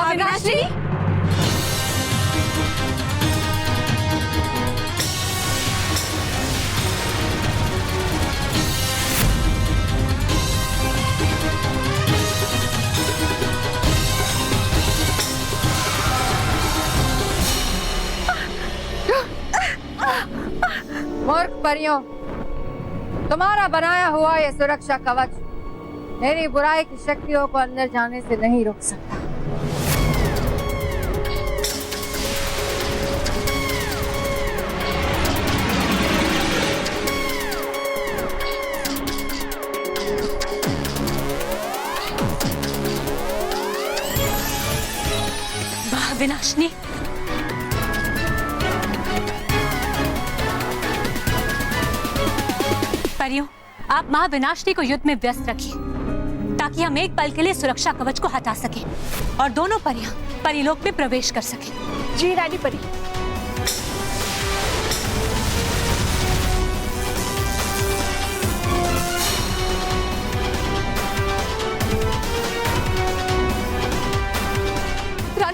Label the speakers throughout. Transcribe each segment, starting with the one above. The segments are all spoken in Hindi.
Speaker 1: महाविनाशी।
Speaker 2: मूर्ख परियों, तुम्हारा बनाया हुआ ये सुरक्षा कवच मेरी बुराई की शक्तियों को अंदर जाने से नहीं रोक सकता।
Speaker 1: महाविनाशिनी, परियों, आप महाविनाशिनी को युद्ध में व्यस्त रखिए ताकि हम एक पल के लिए सुरक्षा कवच को हटा सकें और दोनों परियां परिलोक में प्रवेश कर सकें।
Speaker 3: जी रानी परी।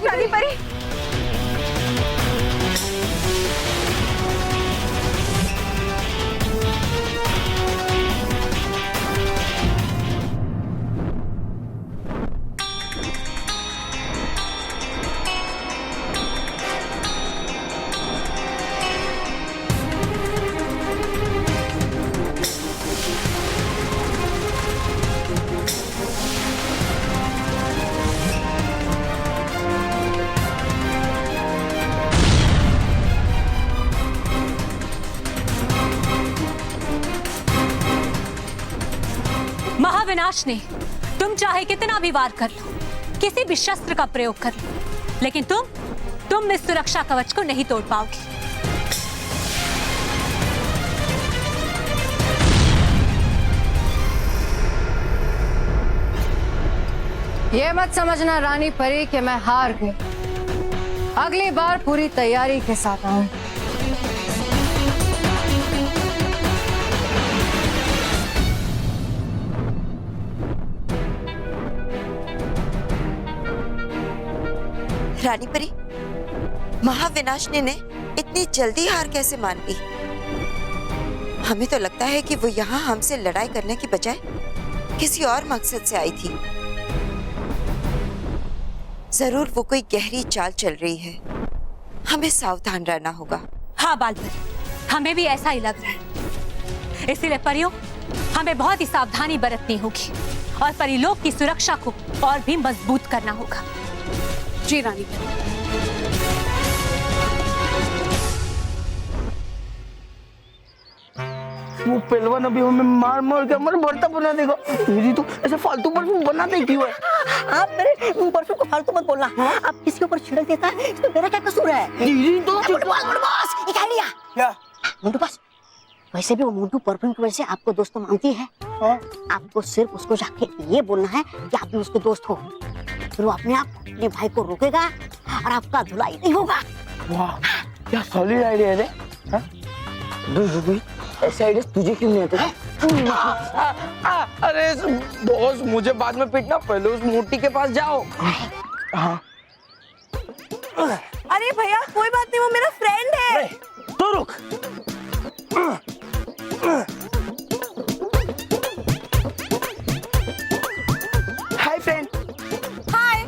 Speaker 3: रानी परी।
Speaker 1: महाविनाशिनी, तुम चाहे कितना भी वार कर लो, किसी भी शस्त्र का प्रयोग कर लो, लेकिन तुम इस सुरक्षा कवच को नहीं तोड़ पाओगी।
Speaker 2: ये मत समझना रानी परी कि मैं हार गई। अगली बार पूरी तैयारी के साथ आऊं।
Speaker 4: रानी परी, महाविनाशिनी ने इतनी जल्दी हार कैसे मान ली? हमें तो लगता है कि वो यहाँ हमसे लड़ाई करने की बजाय किसी और मकसद से आई थी। जरूर वो कोई गहरी चाल चल रही है, हमें सावधान रहना होगा।
Speaker 1: हाँ बालपरी, हमें भी ऐसा ही लग रहा है। इसीलिए परियों, हमें बहुत ही सावधानी बरतनी होगी और परिलोक की सुरक्षा को और भी मजबूत करना होगा।
Speaker 3: जी रानी।
Speaker 5: वो पहलवान अभी हमें मार मार के हमारा भरता बना देगा। मेरी तो ऐसे फालतू परफ्यूम बनाते क्यों है?
Speaker 6: आप मेरे परफ्यूम को फालतू मत बोलना। आप किसी के ऊपर छिड़क देता है, इसमें मेरा क्या कसूर है?
Speaker 5: दीदी तो
Speaker 6: बस निकाल लिया।
Speaker 5: क्या?
Speaker 6: मुंटू बस, वैसे भी वो मुंटू परफ्यूम की वजह से आपको दोस्त मानती है। आपको सिर्फ उसको जाके ये बोलना है कि आप भी उसके दोस्त हो, फिर वो अपने आप अपने भाई को रोकेगा और आपका धुलाई नहीं होगा।
Speaker 5: वाह, क्या सॉलिड आइडिया है रे। ऐसे आइडिया तुझे क्यों नहीं आते? अरे बॉस, मुझे बाद में पीटना, पहले उस मोटी के पास जाओ। हाँ।
Speaker 3: अरे भैया कोई बात नहीं, वो मेरा फ्रेंड है।
Speaker 5: तो रुक। Hi friend.
Speaker 3: हाय।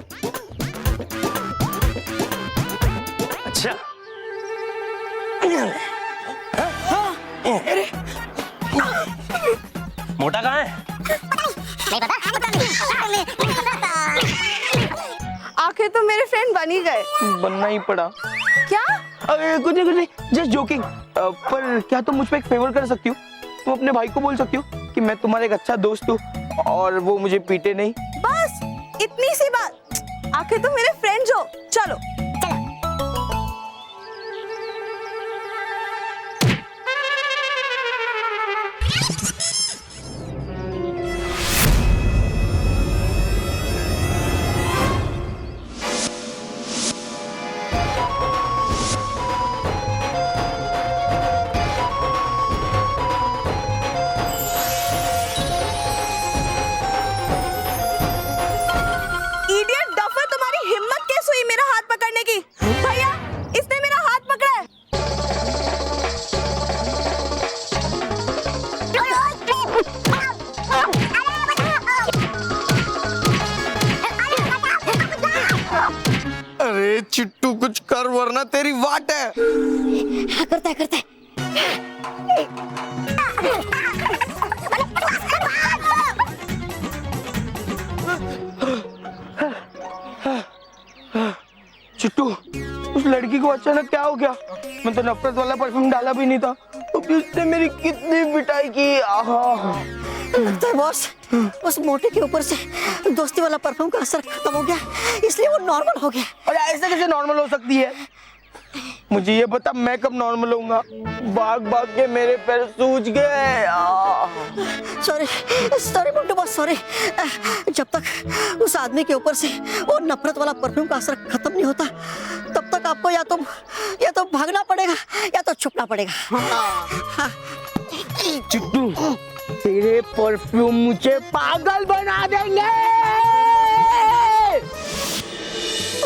Speaker 5: अच्छा।
Speaker 7: मोटा कहाँ है?
Speaker 3: आखिर तो मेरे फ्रेंड बन ही गए।
Speaker 5: बनना ही पड़ा।
Speaker 3: क्या?
Speaker 5: अरे कुछ नहीं, जस्ट जोकिंग। पर क्या तुम मुझ पे एक फेवर कर सकती हो? तुम अपने भाई को बोल सकती हो कि मैं तुम्हारा एक अच्छा दोस्त हूँ और वो मुझे पीटे नहीं।
Speaker 3: बस इतनी सी बात। आखिर तुम मेरे फ्रेंड्स हो। चलो
Speaker 5: चिट्टू कुछ कर वरना तेरी वाट है।
Speaker 6: हाँ, करता है।
Speaker 5: चिट्टू, उस लड़की को अचानक क्या हो गया? मैं तो नफरत वाला परफ्यूम डाला भी नहीं था, तो उसने मेरी कितनी पिटाई की। आहा।
Speaker 6: लगता है बॉस, उस मोटे के ऊपर से दोस्ती वाला परफ्यूम का असर खत्म हो गया, इसलिए वो नॉर्मल हो गया।
Speaker 5: और ऐसे कैसे नॉर्मल हो सकती है? मुझे ये बता, मैं कब नॉर्मल होऊंगा? भाग के मेरे पैर सूज गए।
Speaker 6: Sorry Muntu boss, sorry. जब तक उस आदमी के ऊपर से वो नफरत वाला परफ्यूम का असर खत्म नहीं होता, तब तक आपको या तो भागना पड़ेगा या तो छुपना पड़ेगा।
Speaker 5: चिट्टू, तेरे परफ्यूम मुझे पागल बना देंगे।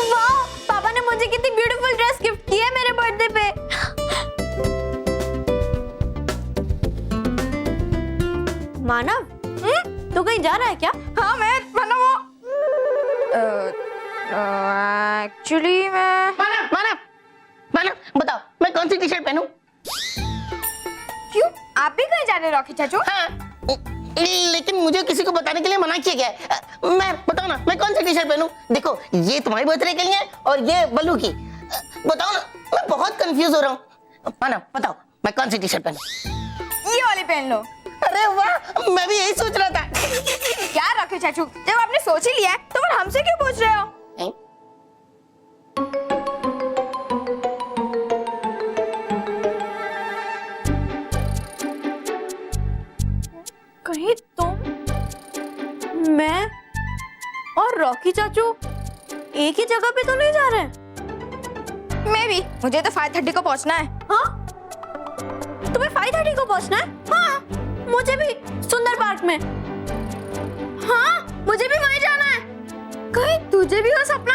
Speaker 3: वाह, पापा ने मुझे कितनी ब्यूटीफुल ड्रेस गिफ्ट की है मेरे बर्थडे पे। मानव, तू कहीं जा रहा है क्या?
Speaker 2: हाँ, मैं मानव एक्चुअली मैं
Speaker 7: मानव, बताओ मैं कौन सी टी शर्ट पहनूं?
Speaker 2: क्यों, आप भी कहीं जा रहे हो रॉकी चाचू?
Speaker 7: हाँ, लेकिन मुझे किसी को बताने के लिए मना किया गया है। मैं बताओ ना, मैं कौन सी टी शर्ट पहनूं? देखो, ये तुम्हारी बर्थडे के लिए है और ये बल्लू की। बताओ ना, मैं बहुत कंफ्यूज हो रहा हूँ। मानव, बताओ मैं कौन सी टी शर्ट पहनूं?
Speaker 2: ये वाली पहन लो।
Speaker 7: अरे वाह, मैं भी यही सोच रहा था।
Speaker 2: क्या रॉकी चाचू, जब आपने सोच ही लिया है तो फिर हमसे क्यों पूछ रहे हो?
Speaker 3: कहीं तुम, मैं और रॉकी चाचू एक ही जगह पे तो नहीं जा रहे हैं?
Speaker 2: मैं भी, मुझे तो 5:30 को पहुंचना है।
Speaker 3: हाँ, तुम्हें 5:30 को पहुंचना है? हाँ, मुझे भी सुंदर पार्क में। हाँ, मुझे भी वहीं जाना है। कहीं तुझे भी हो सपना?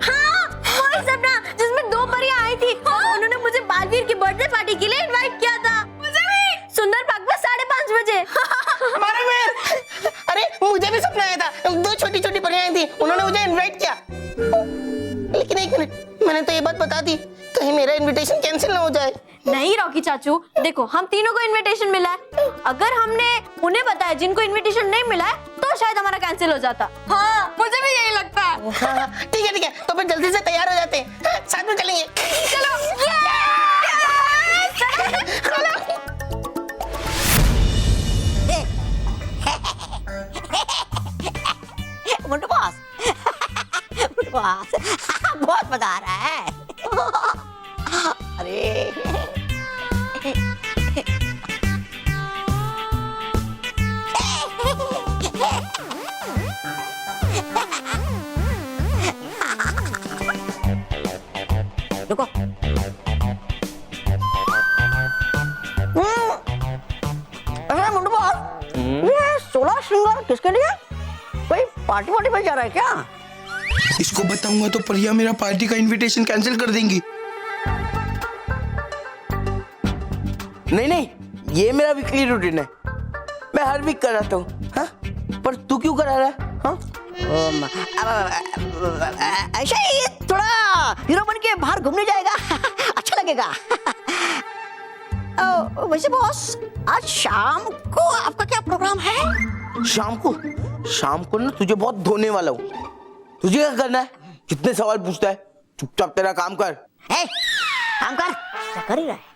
Speaker 3: हाँ, वही सपना जिसमें 2 परियां आई थी। हाँ? उन्होंने मुझे बालवीर की बर्थडे पार्टी के लिए इनवाइट किया था। मुझे भी सुंदर पार्क में 5:30 बजे।
Speaker 7: अरे मुझे भी सपना आया था, 2 छोटी परियां थी, उन्होंने मुझे इनवाइट किया। लेकिन एक मिनट, मैंने तो ये बात बता दी, कहीं मेरा इनविटेशन कैंसिल ना हो जाए।
Speaker 3: नहीं रॉकी चाचू, देखो हम तीनों को इनविटेशन मिला है। अगर हमने उन्हें बताया जिनको इनविटेशन नहीं मिला है, तो शायद हमारा कैंसिल हो जाता।
Speaker 2: हाँ, मुझे भी यही लगता है।
Speaker 7: हाँ, ठीक है, तो फिर जल्दी से तैयार हो जाते हैं। हाँ, साथ में चलेंगे।
Speaker 6: मुंटू बॉस, बहुत मजा आ रहा है। अरे रुको, अरे मुंटू बॉस, ये 16 श्रृंगार किसके लिए? कोई पार्टी पे जा रहा है क्या?
Speaker 5: इसको बताऊंगा तो प्रिया मेरा पार्टी का इनविटेशन कैंसिल कर देंगी। नहीं, ये मेरा वीकली रूटीन है, मैं हर वीक कराता हूँ। हाँ? पर तू क्यों करा रहा है? हाँ?
Speaker 6: ऐसा ही थोड़ा हीरो बन के बाहर घूमने जाएगा, अच्छा लगेगा। वैसे बॉस, आज शाम को आपका क्या प्रोग्राम है?
Speaker 5: शाम को ना तुझे बहुत धोने वाला हूँ। तुझे क्या करना है? कितने सवाल पूछता है? चुपचाप तेरा काम कर।
Speaker 6: काम कर, क्या कर ही रहा है?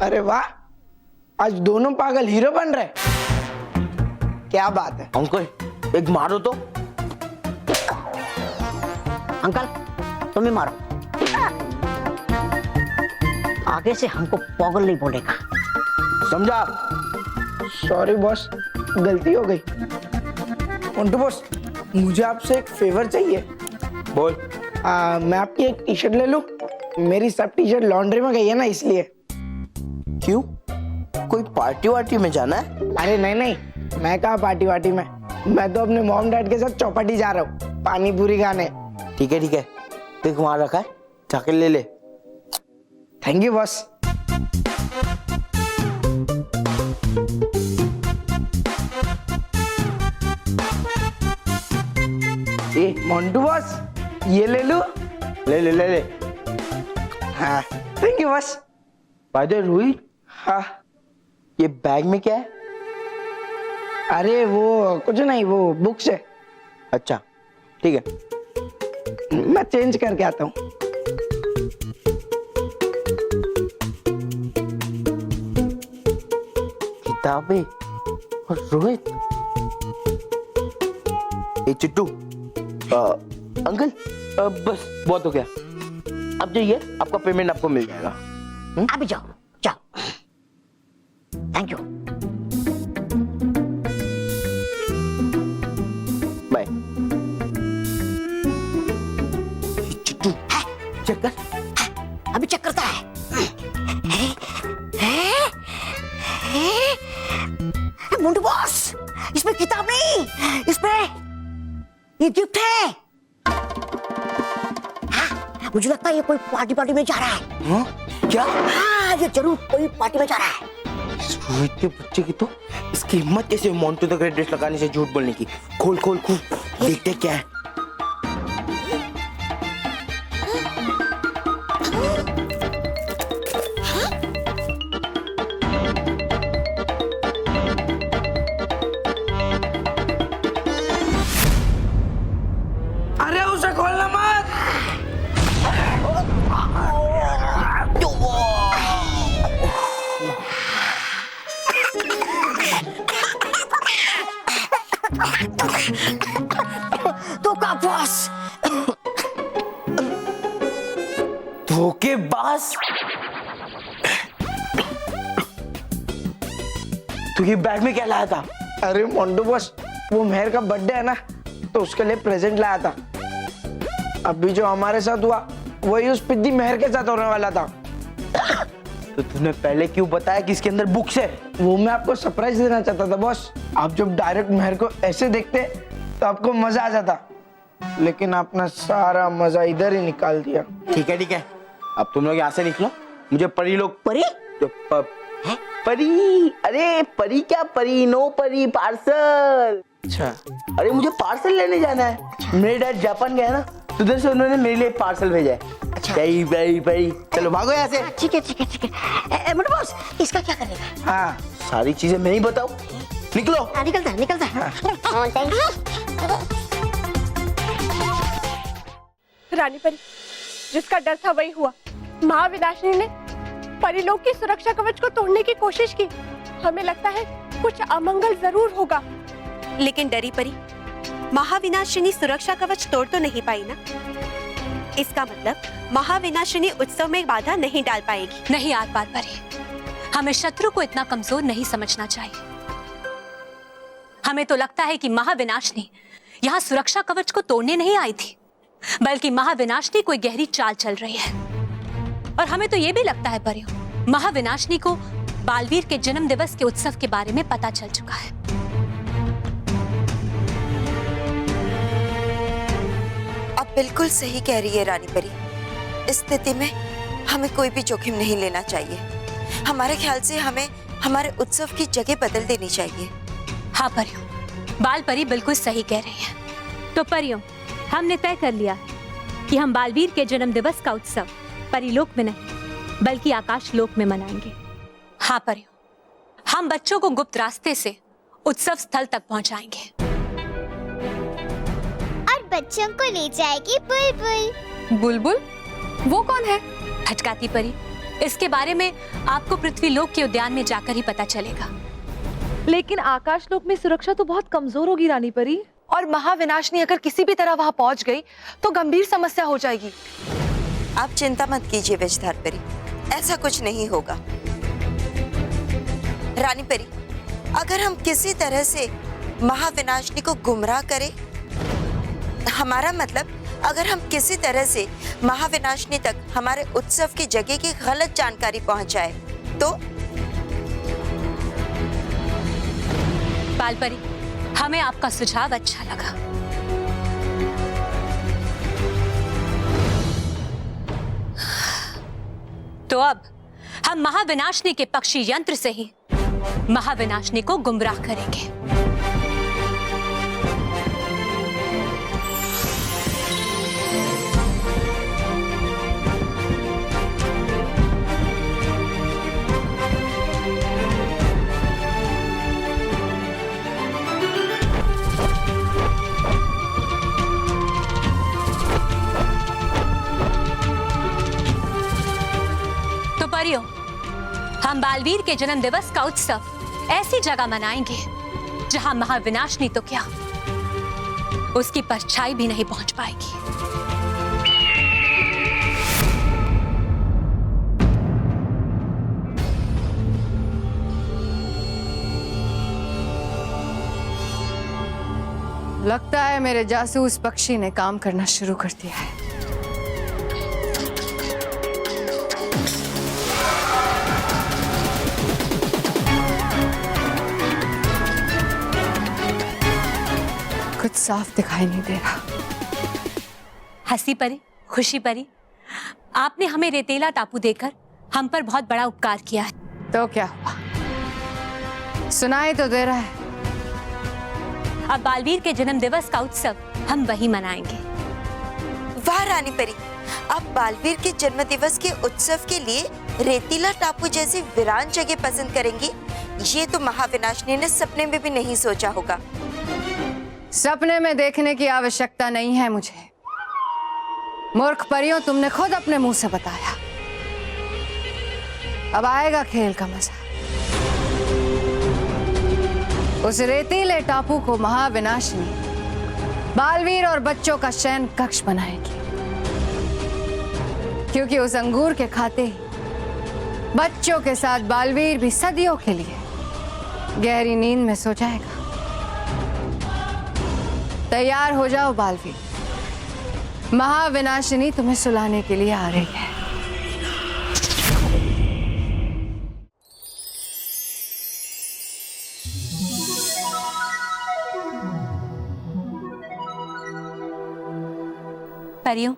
Speaker 5: अरे वाह, आज दोनों पागल हीरो बन रहे। क्या बात है अंकल, एक मारो तो।
Speaker 6: अंकल तुम ही मारो, आगे से हमको पागल नहीं बोलेगा,
Speaker 5: समझा? सॉरी बॉस, गलती हो गई। मंटू बॉस, मुझे आपसे एक फेवर चाहिए। बोल। मैं आपकी एक टी शर्ट ले लूं? मेरी सब टी शर्ट लॉन्ड्री में गई है ना, इसलिए। क्यों, कोई पार्टी वार्टी में जाना है? अरे नहीं, मैं कहा पार्टी वार्टी में, मैं तो अपने मॉम डैड के साथ चौपाटी जा रहा हूँ पानी पूरी खाने। ठीक है, देख वहां रखा है, जाके ले ले। Thank you boss. A Montu boss, ये ले लो। ले ले ले ले। हाँ thank you boss. By the way Rohit, हाँ ये बैग में क्या है? अरे वो कुछ नहीं, वो बुक्स है। अच्छा ठीक है, मैं चेंज करके आता हूँ। किताबें और रोहित। ए चिट्टू, अंकल बस बहुत हो गया, अब जाइए, आपका पेमेंट आपको मिल जाएगा।
Speaker 6: अभी जाओ जाओ, thank you.
Speaker 5: Bye. Chittu check कर।
Speaker 6: अभी चेक करता है। मोंटू बॉस, इसमें किताब नहीं, इसमें ये गिफ्ट है। हाँ, मुझे लगता है ये कोई पार्टी में जा रहा है।
Speaker 5: हाँ? क्या?
Speaker 6: हाँ, ये जरूर कोई पार्टी में जा रहा है।
Speaker 5: इस रोहित के बच्चे की तो इसकी हिम्मत कैसे मोंटू द ग्रेट ड्रेस लगाने से झूठ बोलने की। खोल खोल खोल, देखते क्या है। अरे उसे खोलना मत।
Speaker 6: धोखाबाज।
Speaker 5: धोखेबाज। तू ये बैग में क्या लाया था? अरे मोंटू बॉस, वो मेहर का बर्थडे है ना, तो उसके लिए प्रेजेंट लाया था। अभी जो हमारे साथ हुआ वही उस पिद्दी मेहर के साथ होने वाला था। तो तूने पहले क्यों बताया कि इसके अंदर बुक्स है? वो मैं आपको सरप्राइज देना चाहता था बॉस। आप जब डायरेक्ट मेहर को ऐसे देखते तो आपको मजा आ जाता, लेकिन आपने सारा मजा इधर ही निकाल दिया। ठीक है, अब तुम लोग यहाँ से निकलो। मुझे परी लोग।
Speaker 6: परी?
Speaker 5: परी? अरे परी क्या परी, नो परी, पार्सल। अच्छा, अरे मुझे पार्सल लेने जाना है। मेरे डैड जापान गए ना, तो उधर से उन्होंने मेरे लिए पार्सल भेजा है। अच्छा भाई, चलो भागो यहाँ से।
Speaker 6: ठीक है। मोंटू बॉस, इसका क्या करेगा?
Speaker 5: हाँ, सारी चीजें मैं ही बताऊं। निकलो।
Speaker 6: निकलता है। Thank you.
Speaker 3: रानी परी, जिसका डर था वही हुआ। महाविनाशिनी ने परिलोक की सुरक्षा कवच को तोड़ने की कोशिश की। हमें लगता है कुछ अमंगल जरूर होगा।
Speaker 1: लेकिन डरी परी, महाविनाशिनी सुरक्षा कवच तोड़ तो नहीं पाई ना। इसका मतलब महाविनाशिनी उत्सव में बाधा नहीं डाल पाएगी। नहीं आर पार परी, हमें शत्रु को इतना कमजोर नहीं समझना चाहिए। हमें तो लगता है कि महाविनाशिनी यहाँ सुरक्षा कवच को तोड़ने नहीं आई थी, बल्कि महाविनाशिनी कोई गहरी चाल चल रही है। और हमें तो ये भी लगता है परियों, महाविनाशिनी को बालवीर के जन्म दिवस के उत्सव के बारे में पता चल चुका है।
Speaker 4: आप बिल्कुल सही कह रही है रानी परी। इस स्थिति में हमें कोई भी जोखिम नहीं लेना चाहिए। हमारे ख्याल से हमें हमारे उत्सव की जगह बदल देनी चाहिए।
Speaker 1: हाँ परियों, बाल परी बिल्कुल सही कह रही है। तो परियों, हमने तय कर लिया कि हम बालवीर के जन्म दिवस का उत्सव परिलोक में नहीं बल्कि आकाश लोक में मनाएंगे। हाँ परियों, हम बच्चों को गुप्त रास्ते से उत्सव स्थल तक पहुंचाएंगे।
Speaker 8: और बच्चों को ले जाएगी बुलबुल।
Speaker 3: बुलबुल? वो कौन है?
Speaker 1: हटकाती परी, इसके बारे में आपको पृथ्वीलोक के उद्यान में जाकर ही पता चलेगा।
Speaker 9: लेकिन आकाशलोक में सुरक्षा तो बहुत कमजोर होगी रानी परी, और महाविनाशिनी अगर किसी भी तरह वहां पहुंच गई तो गंभीर समस्या हो जाएगी।
Speaker 4: आप चिंता मत कीजिए विजधार परी, ऐसा कुछ नहीं होगा। रानी परी, अगर हम किसी तरह से महाविनाशिनी को गुमराह करें, हमारा मतलब अगर हम किसी तरह से महाविनाशिनी तक हमारे उत्सव की जगह की गलत जानकारी पहुंचाए तो?
Speaker 1: बालपरी, हमें आपका सुझाव अच्छा लगा। तो अब हम महाविनाशिनी के पक्षी यंत्र से ही महाविनाशिनी को गुमराह करेंगे। बालवीर के जन्म दिवस का उत्सव ऐसी जगह मनाएंगे जहां महाविनाशनी तो क्या, उसकी परछाई भी नहीं पहुंच पाएगी।
Speaker 2: लगता है मेरे जासूस पक्षी ने काम करना शुरू कर दिया है। कुछ साफ दिखाई नहीं दे रहा।
Speaker 1: हंसी परी, खुशी परी, आपने हमें रेतीला टापू देकर हम पर बहुत बड़ा उपकार किया है।
Speaker 2: तो क्या हुआ, सुनाई तो दे रहा है।
Speaker 1: अब बालवीर के जन्म दिवस का उत्सव हम वही मनाएंगे।
Speaker 4: वाह रानी परी, आप बालवीर के जन्म दिवस के उत्सव के लिए रेतीला टापू जैसी वीरान जगह पसंद करेंगी, ये तो महाविनाशनी ने सपने में भी नहीं सोचा होगा।
Speaker 2: सपने में देखने की आवश्यकता नहीं है मुझे। मूर्ख परियों, तुमने खुद अपने मुंह से बताया। अब आएगा खेल का मजा। उस रेतीले टापू को महाविनाशनी बालवीर और बच्चों का शयन कक्ष बनाएगी, क्योंकि उस अंगूर के खाते ही बच्चों के साथ बालवीर भी सदियों के लिए गहरी नींद में सो जाएगा। तैयार हो जाओ बालवीर, महाविनाशिनी तुम्हें सुलाने के लिए आ रही है।
Speaker 1: परियों,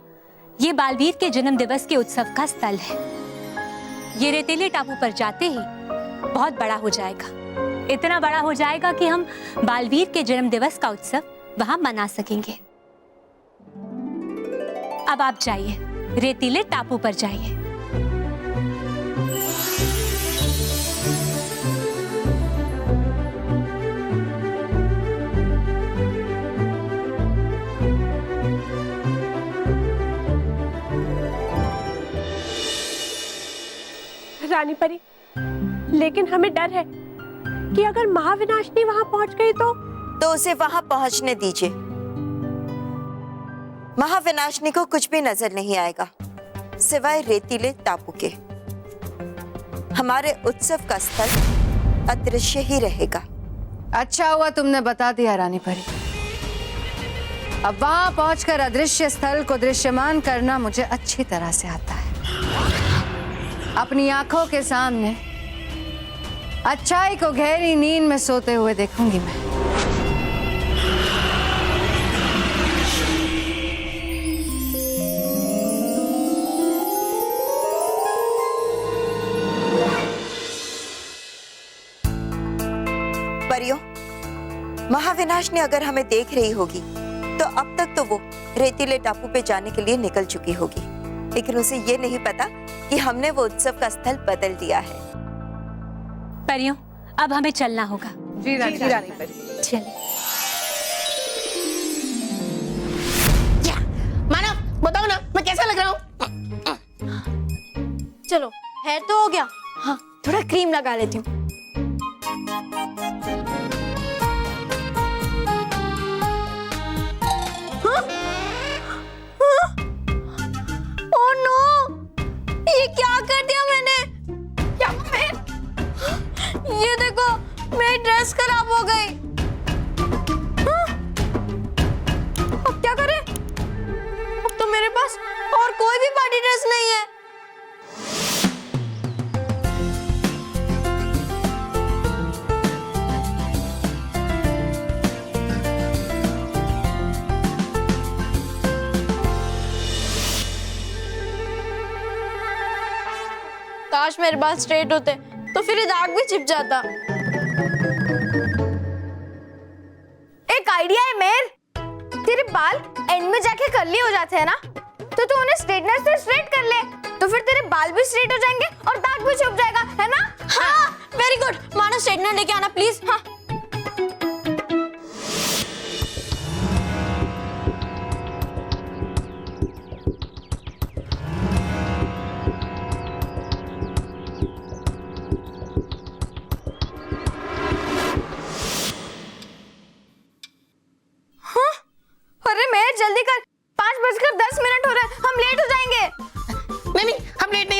Speaker 1: ये बालवीर के जन्म दिवस के उत्सव का स्थल है। ये रेतीले टापू पर जाते ही बहुत बड़ा हो जाएगा, इतना बड़ा हो जाएगा कि हम बालवीर के जन्म दिवस का उत्सव वहां मना सकेंगे। अब आप जाइए, रेतीले टापू पर जाइए।
Speaker 3: रानी परी, लेकिन हमें डर है कि अगर महाविनाशनी वहां पहुंच गई तो
Speaker 4: उसे वहां पहुंचने दीजिए। महाविनाशनी को कुछ भी नजर नहीं आएगा सिवाय रेतीले टापू के। हमारे उत्सव का स्थल अदृश्य ही रहेगा।
Speaker 2: अच्छा हुआ तुमने बता दिया रानी परी। अब वहां पहुंचकर अदृश्य स्थल को दृश्यमान करना मुझे अच्छी तरह से आता है। अपनी आंखों के सामने अच्छाई को गहरी नींद में सोते हुए देखूंगी मैं।
Speaker 4: परियों, महाविनाशनी अगर हमें देख रही होगी तो अब तक तो वो रेतीले टापू पे जाने के लिए निकल चुकी होगी, लेकिन उसे ये नहीं पता कि हमने वो उत्सव का स्थल बदल दिया है।
Speaker 1: परियों, अब हमें चलना होगा।
Speaker 9: जी रानी परी।
Speaker 1: चलिए।
Speaker 7: क्या मानव, बताओ ना मैं कैसा लग रहा हूँ?
Speaker 3: चलो, हेयर तो हो गया, हाँ थोड़ा क्रीम लगा लेती हूँ। ओह नो, ये क्या कर दिया मैंने? ये देखो, मेरी ड्रेस खराब हो गई। हाँ? अब क्या करें? अब तो मेरे पास और कोई भी पार्टी ड्रेस नहीं है। काश मेरे बाल स्ट्रेट होते तो फिर ये दाग भी छिप जाता। एक आइडिया है मेर, तेरे बाल एंड में जाके कर्ली हो जाते हैं ना, तो तू उन्हें स्ट्रेटनर से स्ट्रेट कर ले, तो फिर तेरे बाल भी स्ट्रेट हो जाएंगे और दाग भी छुप जाएगा, है ना? हाँ, वेरी गुड। मानो स्ट्रेटनर लेके आना प्लीज। हाँ।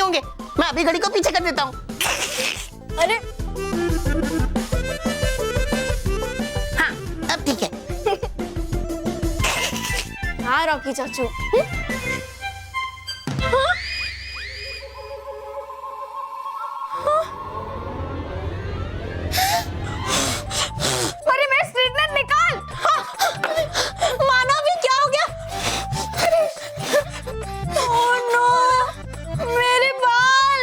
Speaker 7: नहीं होंगे। मैं अभी घड़ी को पीछे कर देता हूँ।
Speaker 3: अरे
Speaker 7: हाँ अब ठीक है।
Speaker 3: हाँ रॉकी चाचू। अरे मेरा स्ट्रेटनर निकाल। मानो अभी क्या हो गया? ओह नो, मेरे बाल।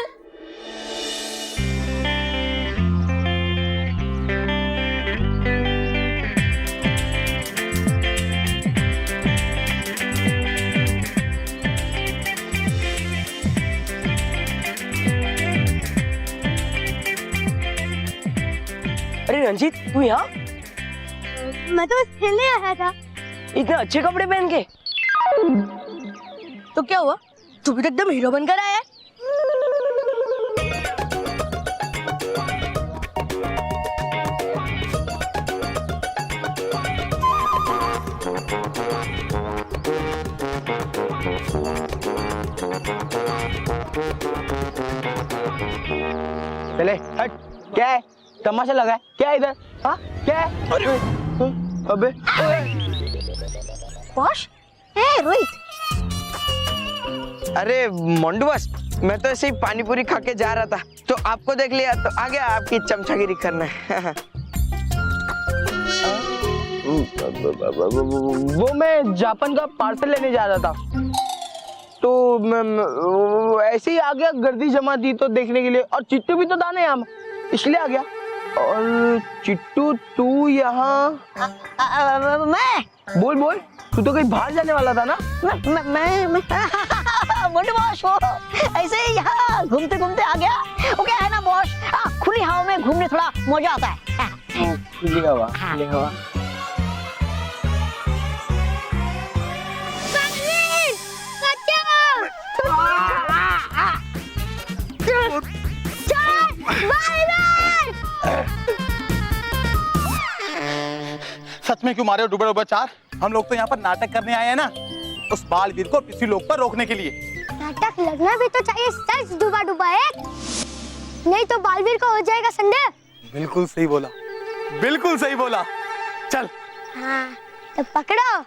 Speaker 5: अरे रंजीत, तू यहाँ?
Speaker 8: मैं तो बस खेलने आया था।
Speaker 5: इतने अच्छे कपड़े पहन के?
Speaker 3: तो क्या हुआ? तू भी तो एकदम हीरो बनकर आया है।
Speaker 5: चले हट। क्या है? तमाशा लगा है क्या इधर? हाँ क्या है? अरे अबे
Speaker 6: बॉस, ए रोहित,
Speaker 5: अरे मोंडू बस, मैं तो ऐसे ही पानी पूरी खा के जा रहा था तो आपको देख लिया तो आ गया आपकी चमचागिरी करने। वो मैं जापान का पार्सल लेने जा रहा था तो ऐसे ही आ गया, गर्दी जमा दी तो देखने के लिए, और चिट्टू भी तो था ना यहाँ, इसलिए आ गया। और चिट्टू तू यहाँ?
Speaker 6: मैं
Speaker 5: बोल बोल, तू तो कहीं बाहर जाने वाला था ना?
Speaker 6: मैं मोटे बॉस हो, ऐसे ही यहाँ घूमते घूमते आ गया। वो क्या है ना बॉस, खुली हवा में घूमने थोड़ा मजा आता है।
Speaker 5: खुली हवा, खुली हवा।
Speaker 10: सच में क्यों मारे हो डुबे डुबे चार? हम लोग तो यहाँ पर नाटक करने आए हैं ना, उस बालवीर को किसी लोग पर रोकने के लिए।
Speaker 8: नाटक लगना भी तो चाहिए, सच डूबा डूबा है, नहीं तो बालवीर को हो जाएगा संडे।
Speaker 10: बिल्कुल सही बोला, बिल्कुल सही बोला। चल
Speaker 8: हाँ तो पकड़ो।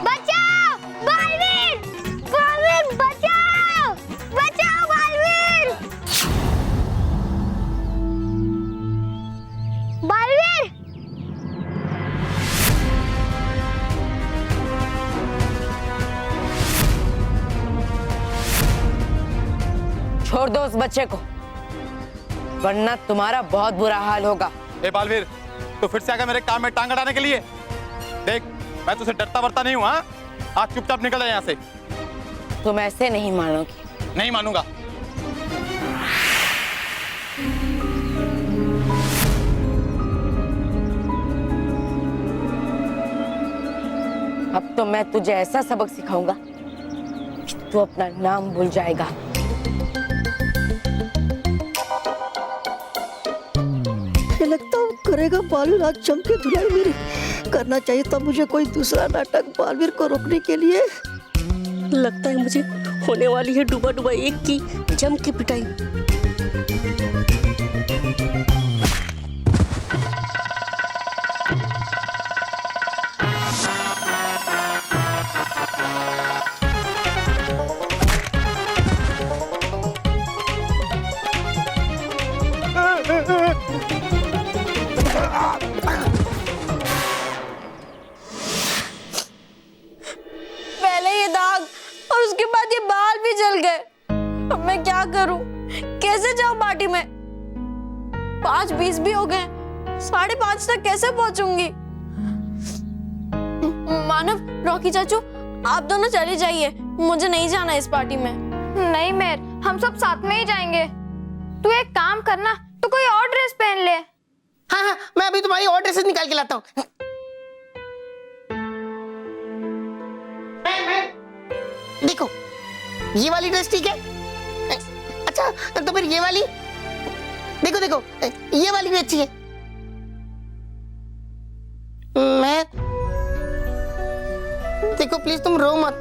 Speaker 8: बचाओ बालवीर, बालवीर बचाओ, बचाओ बालवीर, बालवीर।
Speaker 11: छोड़ दो उस बच्चे को, वरना तुम्हारा बहुत बुरा हाल होगा।
Speaker 10: ए बालवीर, तो फिर से आकर मेरे काम में टांग अड़ाने के लिए? देख, मैं तुझसे डरता वरता नहीं हूँ। हाँ, आज चुपचाप निकल जा यहाँ से।
Speaker 11: तुम ऐसे नहीं मानोगे।
Speaker 10: नहीं मानूंगा।
Speaker 11: अब तो मैं तुझे ऐसा सबक सिखाऊंगा कि तू अपना नाम भूल जाएगा।
Speaker 6: लगता हूँ करेगा बालवीर आज चमके धुलाई मेरी। करना चाहिए था मुझे कोई दूसरा नाटक बालवीर को रोकने के लिए। लगता है मुझे होने वाली है डूबा डूबा एक की जम की पिटाई।
Speaker 3: पहले ये दाग और उसके बाद ये बाल भी जल गए। अब मैं क्या करूं? कैसे जाऊं पार्टी में? 5:20 भी हो गए, 5:30 तक कैसे पहुंचूंगी? मानव, रॉकी चाचू, आप दोनों चले जाइए, मुझे नहीं जाना इस पार्टी में।
Speaker 12: नहीं मेर, हम सब साथ में ही जाएंगे। तू एक काम करना, तू कोई और ड्रेस पहन ले।
Speaker 7: हाँ हाँ, मैं अभी तुम्हारी और ड्रेसेस निकाल के लाता हूँ। देखो, ये वाली ड्रेस ठीक है। अच्छा, तो फिर ये वाली देखो देखो, ये वाली भी अच्छी है। मैं देखो प्लीज तुम रो मत,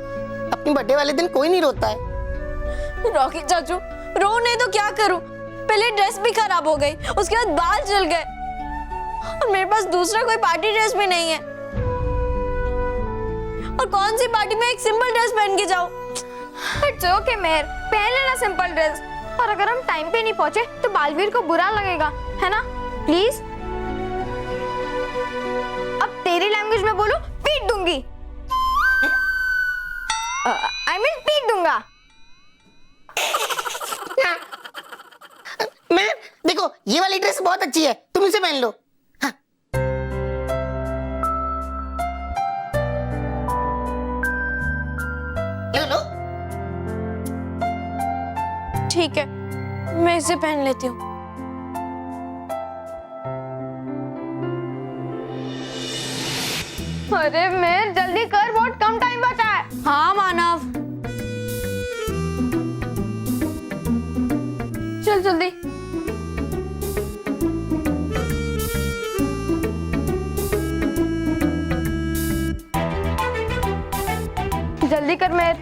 Speaker 7: अपनी बर्थडे वाले दिन कोई नहीं रोता है।
Speaker 3: रॉकी चाचू, रो नहीं तो क्या करूं? पहले ड्रेस भी खराब हो गई, उसके बाद बाल जल गए और मेरे पास दूसरा कोई पार्टी ड्रेस भी नहीं है। और कौन सी पार्टी में एक सिंपल ड्रेस पहन के जाऊं?
Speaker 12: इट्स ओके मेहर, पहन लेना सिंपल ड्रेस। और अगर हम टाइम पे नहीं पहुंचे तो बालवीर को बुरा लगेगा, है ना? प्लीज। अब तेरी लैंग्वेज में बोलो, पीट दूंगी। I mean पीट दूंगा।
Speaker 7: मैं देखो, ये वाली ड्रेस बहुत अच्छी है, तुम इसे पहन लो। हाँ। लो।
Speaker 3: ठीक है, मैं इसे पहन लेती हूँ।
Speaker 12: अरे मेहर जल्दी कर, बहुत कम टाइम बचा है।
Speaker 3: हाँ मानव,
Speaker 12: चल जल्दी। जल्दी कर मेहर।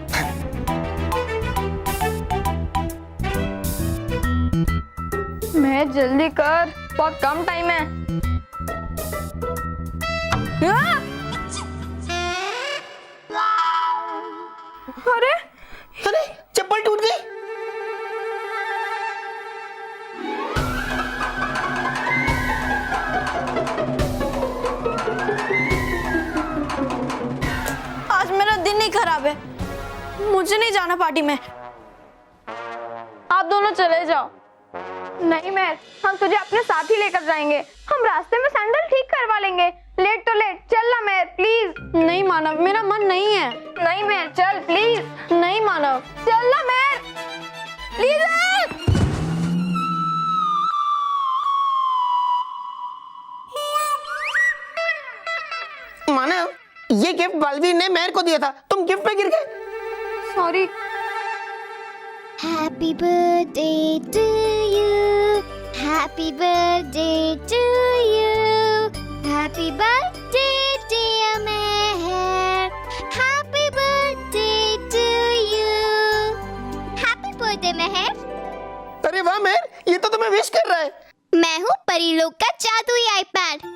Speaker 12: मेहर जल्दी कर, बहुत कम टाइम है। अरे
Speaker 7: अरे चप्पल टूट गई।
Speaker 3: आज मेरा दिन ही खराब है, मुझे नहीं जाना पार्टी में।
Speaker 12: आप दोनों चले जाओ। नहीं मेहर, हम तुझे अपने साथ ही लेकर जाएंगे। हम रास्ते में सैंडल ठीक करवा लेंगे। लेट तो लेट, चल ना मेहर प्लीज।
Speaker 3: नहीं मानव, मेरा मन नहीं है।
Speaker 12: नहीं मेहर, चल प्लीज।
Speaker 3: नहीं मानव,
Speaker 12: चल ना मेहर प्लीज।
Speaker 7: मानव, ये गिफ्ट बालवीर ने मेहर को दिया था, तुम गिफ्ट पे गिर गए।
Speaker 12: Sorry.
Speaker 8: Happy birthday to you. Happy birthday to you. Happy birthday dear Meher. Happy birthday to you. Happy birthday Meher.
Speaker 7: अरे वाह मेहर, ये तो तुम्हें विश कर रहा है।
Speaker 8: मैं हूँ परीलोक का जादुई आईपैड।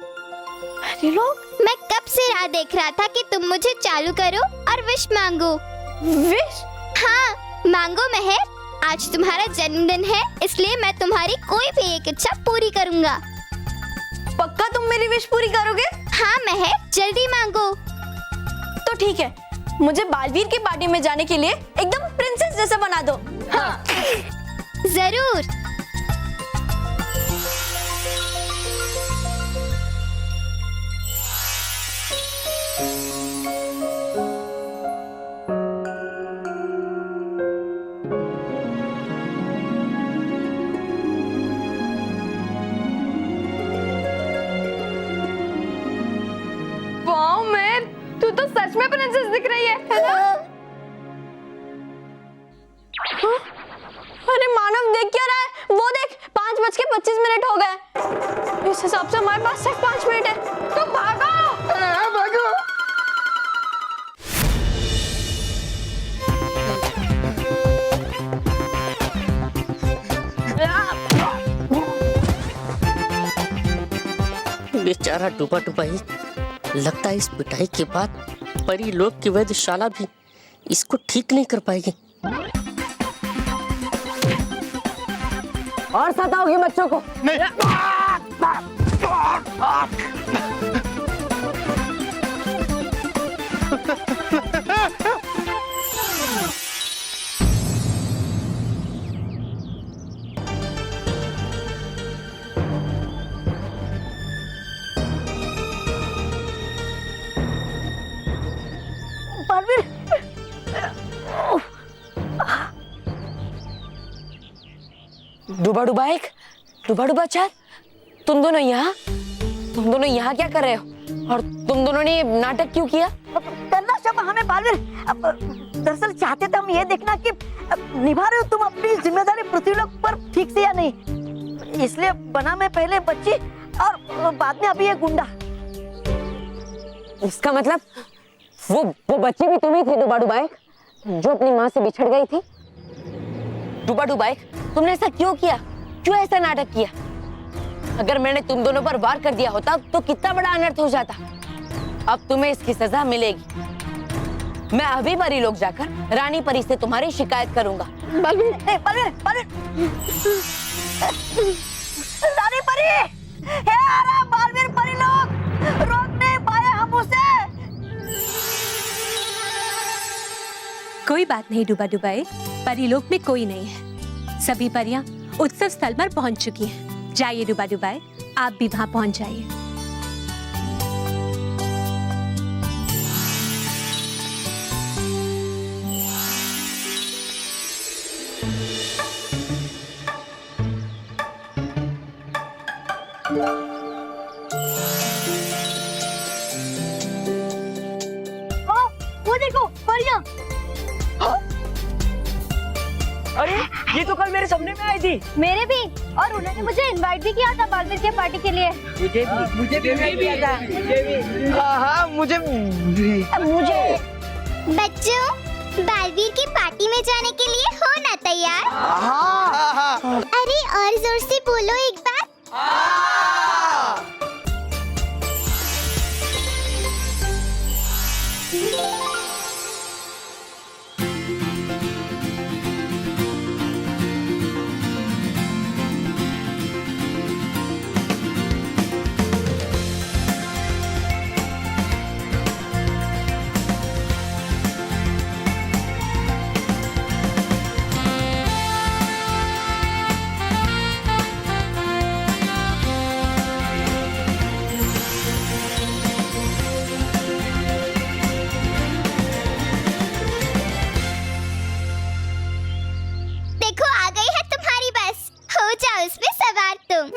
Speaker 3: परीलोक?
Speaker 8: मैं कब से राह देख रहा था कि तुम मुझे चालू करो और विश मांगो।
Speaker 3: विश?
Speaker 8: हाँ, मांगो मेहर। आज तुम्हारा जन्मदिन है, इसलिए मैं तुम्हारी कोई भी एक इच्छा पूरी करूंगा।
Speaker 3: पक्का तुम मेरी विश पूरी करोगे?
Speaker 8: हाँ मेहर, जल्दी मांगो।
Speaker 3: तो ठीक है, मुझे बालवीर की पार्टी में जाने के लिए एकदम प्रिंसेस जैसा बना दो। हाँ।
Speaker 8: जरूर।
Speaker 12: वाओ मेहर, तू तो सच में प्रिंसेस दिख रही है ना?
Speaker 3: हाँ? अरे मानव, देख क्या रहा है? वो देख, 5:25 हो गए। इस हिसाब से हमारे पास सिर्फ 5 मिनट है।
Speaker 12: तो भागो।
Speaker 7: भागो।
Speaker 11: बेचारा डूबा डूबा ही। लगता है इस पिटाई के बाद परीलोक की वैद्यशाला भी इसको ठीक नहीं कर पाएगी। और सताओगी बच्चों को?
Speaker 10: नहीं।
Speaker 11: डूबा डूबा एक, डूबा डूबा चार, तुम दोनों यहाँ क्या कर रहे हो? और तुम दोनों ने नाटक क्यों किया?
Speaker 6: करना सब हमें बालवीर। दरअसल चाहते थे हम ये देखना कि निभा रहे हो तुम अपनी जिम्मेदारी पृथ्वीलोक पर ठीक से या नहीं, इसलिए बना मैं पहले बच्ची और बाद में अभी ये गुंडा।
Speaker 11: इसका मतलब वो बच्ची भी तुम्ही थी डूबा डूबा एक, जो अपनी माँ से बिछड़ गई थी? डूबा डूबा एक, तुमने ऐसा क्यों किया? क्यों ऐसा नाटक किया? अगर मैंने तुम दोनों पर वार कर दिया होता तो कितना बड़ा अनर्थ हो जाता। अब तुम्हें इसकी सजा मिलेगी। मैं अभी परी लोग जाकर रानी परी से तुम्हारी शिकायत करूंगा।
Speaker 6: बलवीर, बलवीर, बलवीर। रानी परी, हे आरा बलवीर परी लोग रोक नहीं पाए हम उसे।
Speaker 1: कोई बात नहीं डूबा डुबाए, परीलोक में कोई नहीं है। सभी परियां उत्सव स्थल पर पहुंच चुकी हैं। जाइए डूबा डुबाए, आप भी वहां पहुंच जाइए।
Speaker 6: वो देखो परियां।
Speaker 5: अरे ये तो कल मेरे सपने में आई थी।
Speaker 3: मेरे भी, और उन्होंने मुझे इनवाइट भी किया था बालवीर के पार्टी के लिए।
Speaker 5: मुझे भी किया था। हाँ मुझे
Speaker 8: बच्चों, बालवीर की पार्टी में जाने के लिए हो ना तैयार? अरे और जोर से बोलो एक बार। देखो आ गई है तुम्हारी बस, हो जाओ उसमें सवार तुम।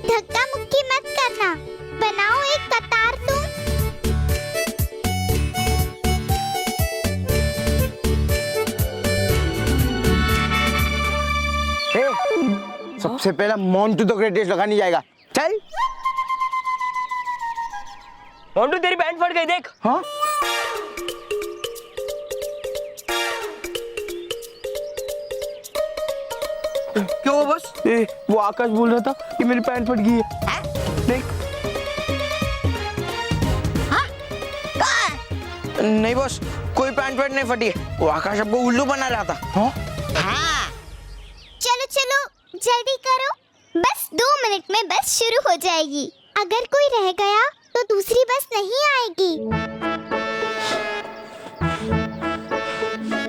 Speaker 8: धक्का मुक्की मत करना, बनाओ एक कतार तुम।
Speaker 5: सबसे पहला मोन्टू तो ग्रेटेस्ट लगाने जाएगा। चल मोन्टू, तेरी पैंट फट गई देख। हाँ क्यों बस? वो आकाश बोल रहा था कि मेरी पैंट फट गई है। देख। नहीं बॉस, कोई पैंट नहीं फटी है। वो आकाश आपको उल्लू बना रहा था।
Speaker 8: हाँ, चलो चलो जल्दी करो, बस 2 मिनट में बस शुरू हो जाएगी। अगर कोई रह गया तो दूसरी बस नहीं आएगी।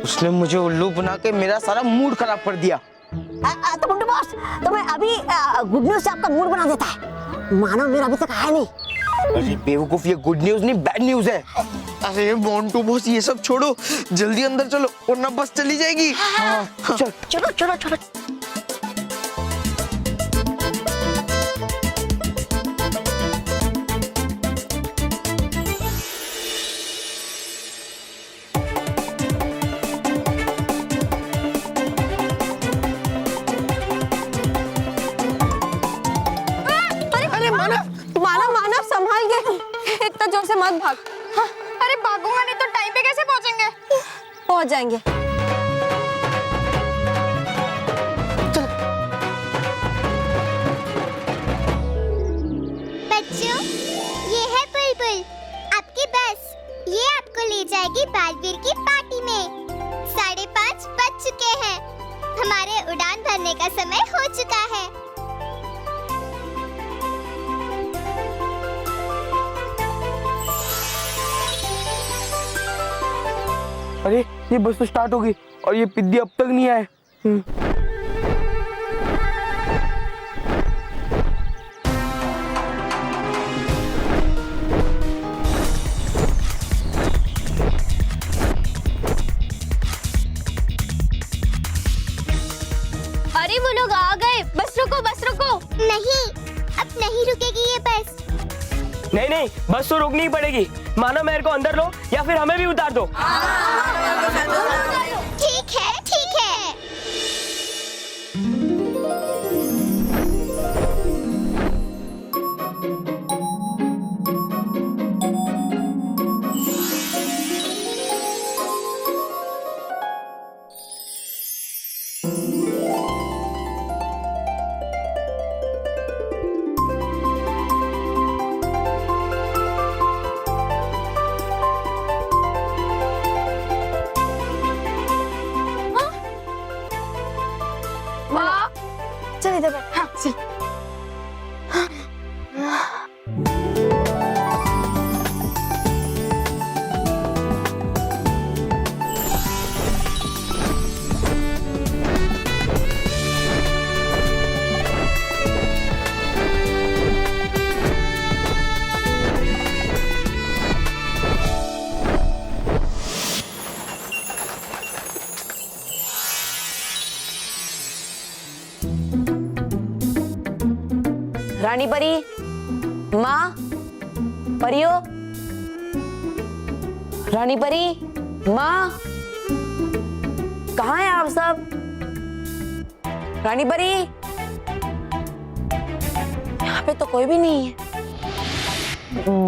Speaker 5: उसने मुझे उल्लू बना के मेरा सारा मूड खराब कर दिया।
Speaker 6: तो मुंडू बॉस, तो मैं अभी गुड न्यूज से आपका मूड बना देता है। मानो मेरा अभी तक आया नहीं।
Speaker 5: अरे बेवकूफ, ये गुड न्यूज नहीं बैड न्यूज है। अरे मोन्टू बॉस, ये सब छोड़ो, जल्दी अंदर चलो वरना बस चली जाएगी। हाँ। चल
Speaker 6: चलो चलो चलो।
Speaker 3: संभाल के, इतना जोर से मत भाग। हाँ, अरे भागूंगा नहीं तो टाइम पे कैसे पहुंचेंगे? पहुंच जाएंगे।
Speaker 8: बच्चों, ये है बुलबुल, आपकी बस। ये आपको ले जाएगी बालवीर की पार्टी में। 5:30 बज चुके हैं, हमारे उड़ान भरने का समय हो चुका है।
Speaker 5: अरे ये बस तो स्टार्ट हो गई और ये पिद्दी अब तक नहीं आए।
Speaker 8: अरे वो लोग आ गए, बस रुको बस रुको। नहीं, अब नहीं रुकेगी ये बस।
Speaker 5: नहीं नहीं, बस तो रोकनी ही पड़ेगी। मानो मेरे को अंदर लो या फिर हमें भी उतार दो।
Speaker 8: ठीक है ठीक है।
Speaker 11: रानी परी, माँ, परियो, रानी परी, माँ, कहाँ हैं आप सब? रानी परी, यहाँ पे तो कोई भी नहीं है।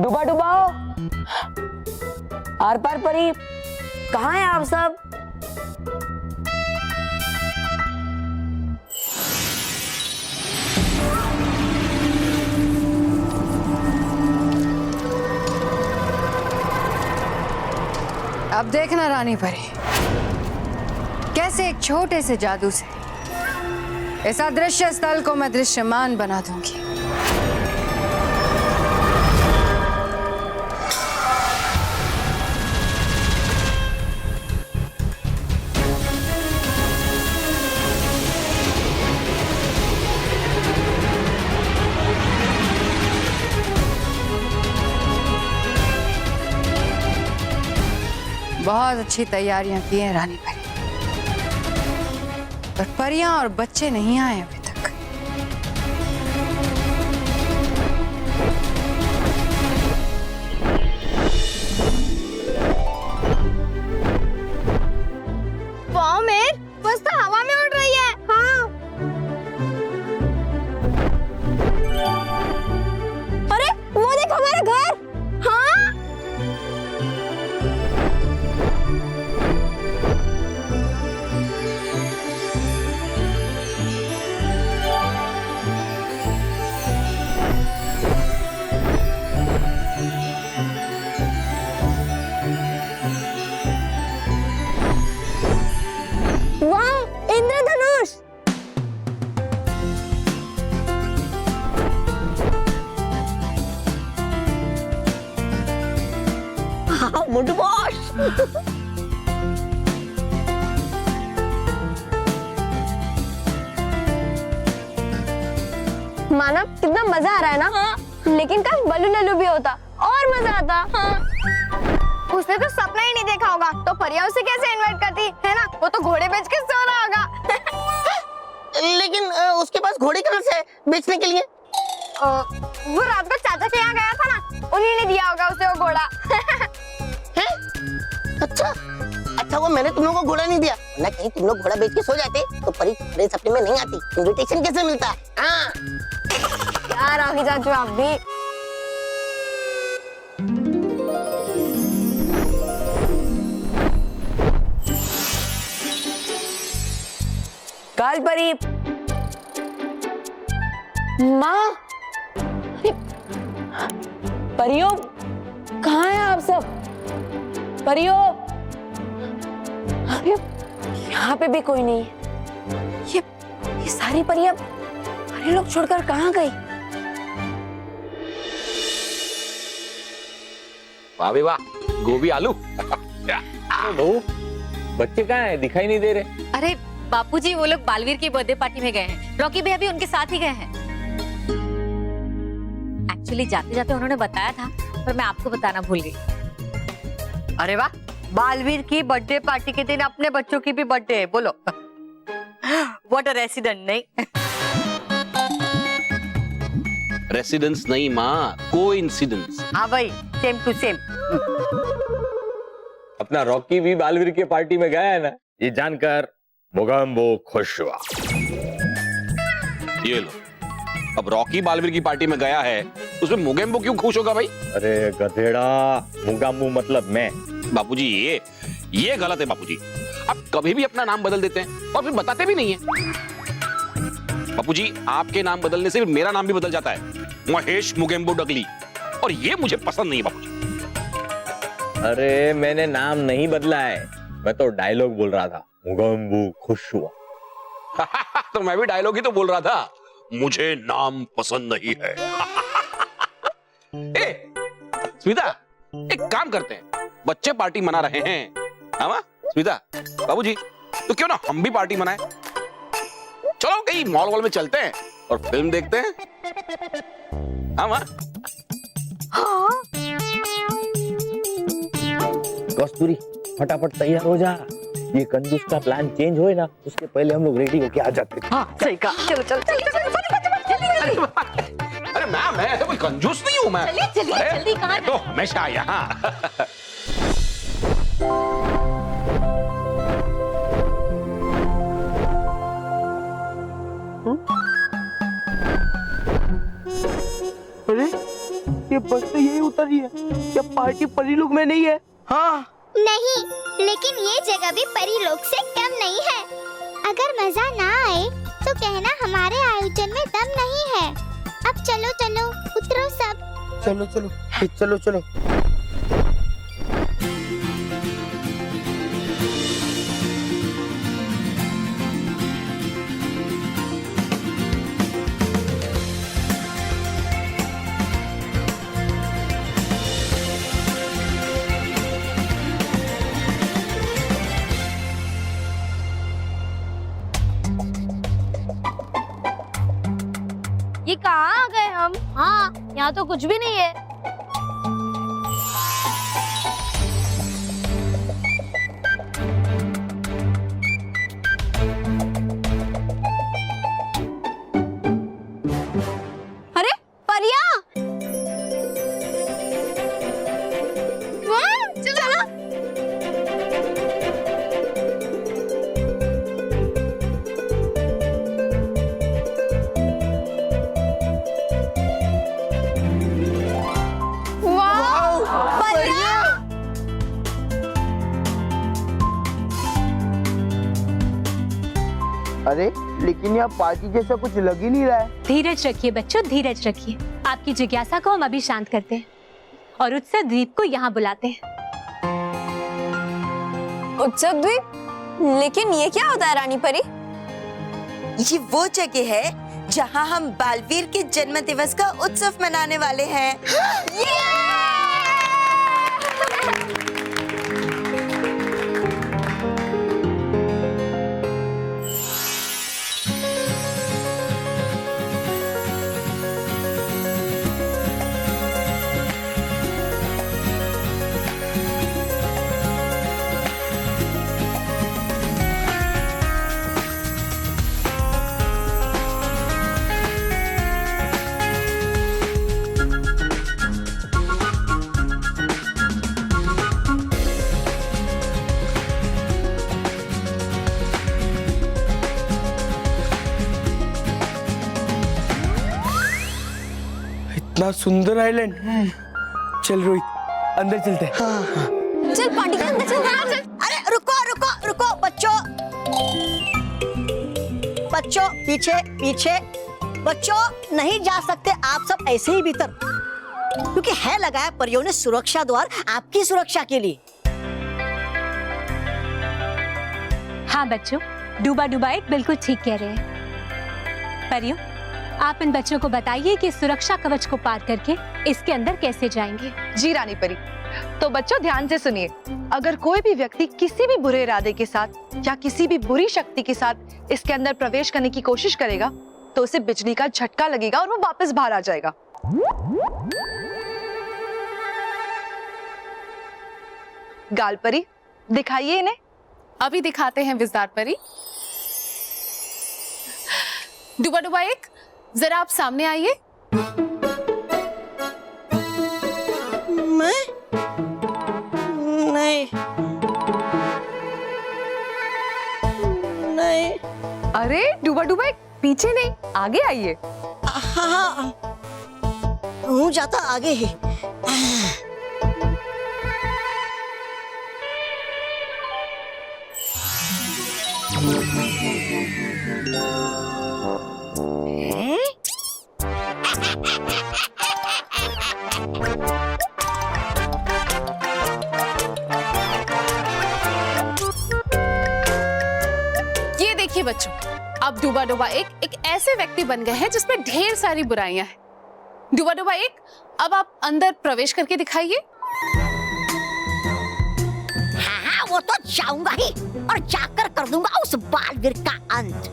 Speaker 11: डुबा डुबाओ, आर पार परी, कहाँ हैं आप सब?
Speaker 2: अब देखना रानी परी, कैसे एक छोटे से जादू से इस अदृश्य स्थल को मैं दृश्यमान बना दूंगी। बहुत अच्छी तैयारियां की हैं रानी परी, पर परियां और बच्चे नहीं आए अभी तक।
Speaker 12: वाह मेर, बस तो हवा में उड़ रही है। हाँ। अरे वो देख हमारा घर। हाँ। इंद्रधनुष।
Speaker 7: मोटू बॉस।
Speaker 12: मानव, कितना मजा आ रहा है ना? हाँ। लेकिन काश बल्लू लल्लू भी होता और मजा आता। हाँ। उसने तो सपना ही नहीं देखा होगा, तो परिया उसे कैसे इनवाइट करती है ना? वो तो घोड़े बेच के सो रहा होगा।
Speaker 7: लेकिन उसके पास घोड़े कहाँ से है बेचने के लिए?
Speaker 12: वो रात को चाचा के यहाँ गया था ना, उन्हीं ने दिया होगा उसे वो घोड़ा।
Speaker 7: है? अच्छा अच्छा, वो मैंने तुम लोगों को घोड़ा नहीं दिया, ना कहीं तुम लोग घोड़ा बेच के सो जाते तो परी तुम्हारे सपने में नहीं आती, इनविटेशन कैसे मिलता? हाँ।
Speaker 12: यार आगे चाचू आप भी।
Speaker 11: काल परी, माँ, परियो, कहाँ हैं आप सब? परियो, अरे यहाँ पे भी कोई नहीं है। ये सारी परियां परी लोग छोड़कर कहाँ गई?
Speaker 13: वाह भी वाह, गोभी आलू। बहू, बच्चे कहाँ हैं? दिखाई नहीं दे रहे।
Speaker 1: अरे बापूजी, वो लोग बालवीर की बर्थडे पार्टी में गए हैं। रॉकी भैया भी उनके साथ ही गए हैं। एक्चुअली जाते जाते उन्होंने बताया था, पर मैं आपको बताना भूल गई।
Speaker 6: अरे वाह, बालवीर की बर्थडे पार्टी के दिन अपने बच्चों की भी बर्थडे है, बोलो। व्हाट अ रेसिडेंट, नहीं?
Speaker 13: रेसिडेंस नहीं माँ, कोइंसिडेंस।
Speaker 6: हाँ भाई, सेम टू सेम।
Speaker 14: अपना रॉकी भी बालवीर के पार्टी में गया है ना, ये जानकर मोगेम्बो खुश हुआ।
Speaker 13: ये लो, अब रॉकी बालवीर की पार्टी में गया है, उसमें मोगेम्बो क्यों खुश होगा भाई?
Speaker 14: अरे गधेड़ा, मोगेम्बो मतलब मैं।
Speaker 13: बापूजी ये गलत है बापूजी। आप कभी भी अपना नाम बदल देते हैं और फिर बताते भी नहीं है। बापूजी, आपके नाम बदलने से मेरा नाम भी बदल जाता है, महेश मोगेम्बो डगली, और ये मुझे पसंद नहीं है बापूजी।
Speaker 14: अरे मैंने नाम नहीं बदला है, मैं तो डायलॉग बोल रहा था, मोगेम्बो खुश हुआ।
Speaker 13: तो मैं भी डायलॉग ही तो बोल रहा था, मुझे नाम पसंद नहीं है। ए, स्मिता, एक काम करते हैं, बच्चे पार्टी मना रहे हैं, हाँ स्मिता, बाबूजी, तो क्यों ना हम भी पार्टी मनाएं? चलो कहीं मॉल वॉल में चलते हैं और फिल्म देखते हैं, हाँ?
Speaker 14: कस्तूरी, फटाफट तैयार हो जा, ये कंजूस का प्लान चेंज होए ना, उसके पहले हम लोग रेडी होके आ जाते।
Speaker 6: हाँ सही कहा, चलो चलो चलो चलो।
Speaker 13: अरे अरे मैम मैं ऐसे कोई कंजूस नहीं हूँ मैं।
Speaker 3: चलिए चलिए
Speaker 13: अरे,
Speaker 3: जल्दी, कहाँ
Speaker 13: मैं तो हमेशा यहाँ।
Speaker 5: अरे ये बस तो यही उतरी है, क्या पार्टी परी लोग में नहीं है? हाँ
Speaker 8: नहीं, लेकिन ये जगह भी परी लोग से कम नहीं है। अगर मजा ना आए तो कहना हमारे आयोजन में दम नहीं है। अब चलो चलो उतरो सब।
Speaker 5: चलो चलो चलो चलो।
Speaker 12: ये कहाँ आ गए हम? हाँ, यहाँ तो कुछ भी नहीं है।
Speaker 3: अरे परिया, चलो।
Speaker 5: अरे लेकिन यहाँ पार्टी जैसा कुछ लग ही नहीं रहा है।
Speaker 1: धीरज रखिए बच्चों, धीरज रखिए। आपकी जिज्ञासा को हम अभी शांत करते हैं और उत्सव द्वीप को यहाँ बुलाते हैं।
Speaker 12: उत्सव द्वीप? लेकिन ये क्या होता है रानी परी?
Speaker 4: ये वो जगह है जहाँ हम बालवीर के जन्म दिवस का उत्सव मनाने वाले हैं।
Speaker 5: इतना सुंदर आइलैंड। चल रोहित अंदर चलते हैं।
Speaker 12: चल पार्टी के अंदर चल।
Speaker 6: अरे रुको रुको रुको बच्चों, बच्चों पीछे पीछे। बच्चों नहीं जा सकते आप सब ऐसे ही भीतर, क्योंकि है लगाया परियों ने सुरक्षा द्वार आपकी सुरक्षा के लिए।
Speaker 1: हाँ बच्चों, डूबा डूबा एक बिल्कुल ठीक कह रहे हैं। परियों, आप इन बच्चों को बताइए कि सुरक्षा कवच को पार करके इसके अंदर कैसे जाएंगे।
Speaker 9: जी रानी परी, तो बच्चों ध्यान से सुनिए। अगर कोई भी व्यक्ति किसी भी बुरे इरादे के साथ या किसी भी बुरी शक्ति के साथ इसके अंदर प्रवेश करने की कोशिश करेगा तो उसे बिजली का झटका लगेगा और वो वापस बाहर आ जाएगा। गाल परी, दिखाइए इन्हें।
Speaker 15: अभी दिखाते हैं विजदार परी। डुबा डुबा एक, जरा आप सामने आइए।
Speaker 6: मैं नहीं नहीं।
Speaker 9: अरे डूबा डूबा एक, पीछे नहीं आगे आइए।
Speaker 6: हाँ हूँ जाता आगे ही।
Speaker 15: ये देखिए बच्चों, अब डुबा डुबा एक ऐसे व्यक्ति बन गए हैं जिसमें ढेर सारी बुराइयां हैं। डुबा डुबा एक, अब आप अंदर प्रवेश करके दिखाइए।
Speaker 6: हाँ वो तो जाऊंगा ही, और जाकर कर दूंगा उस बालवीर का अंत।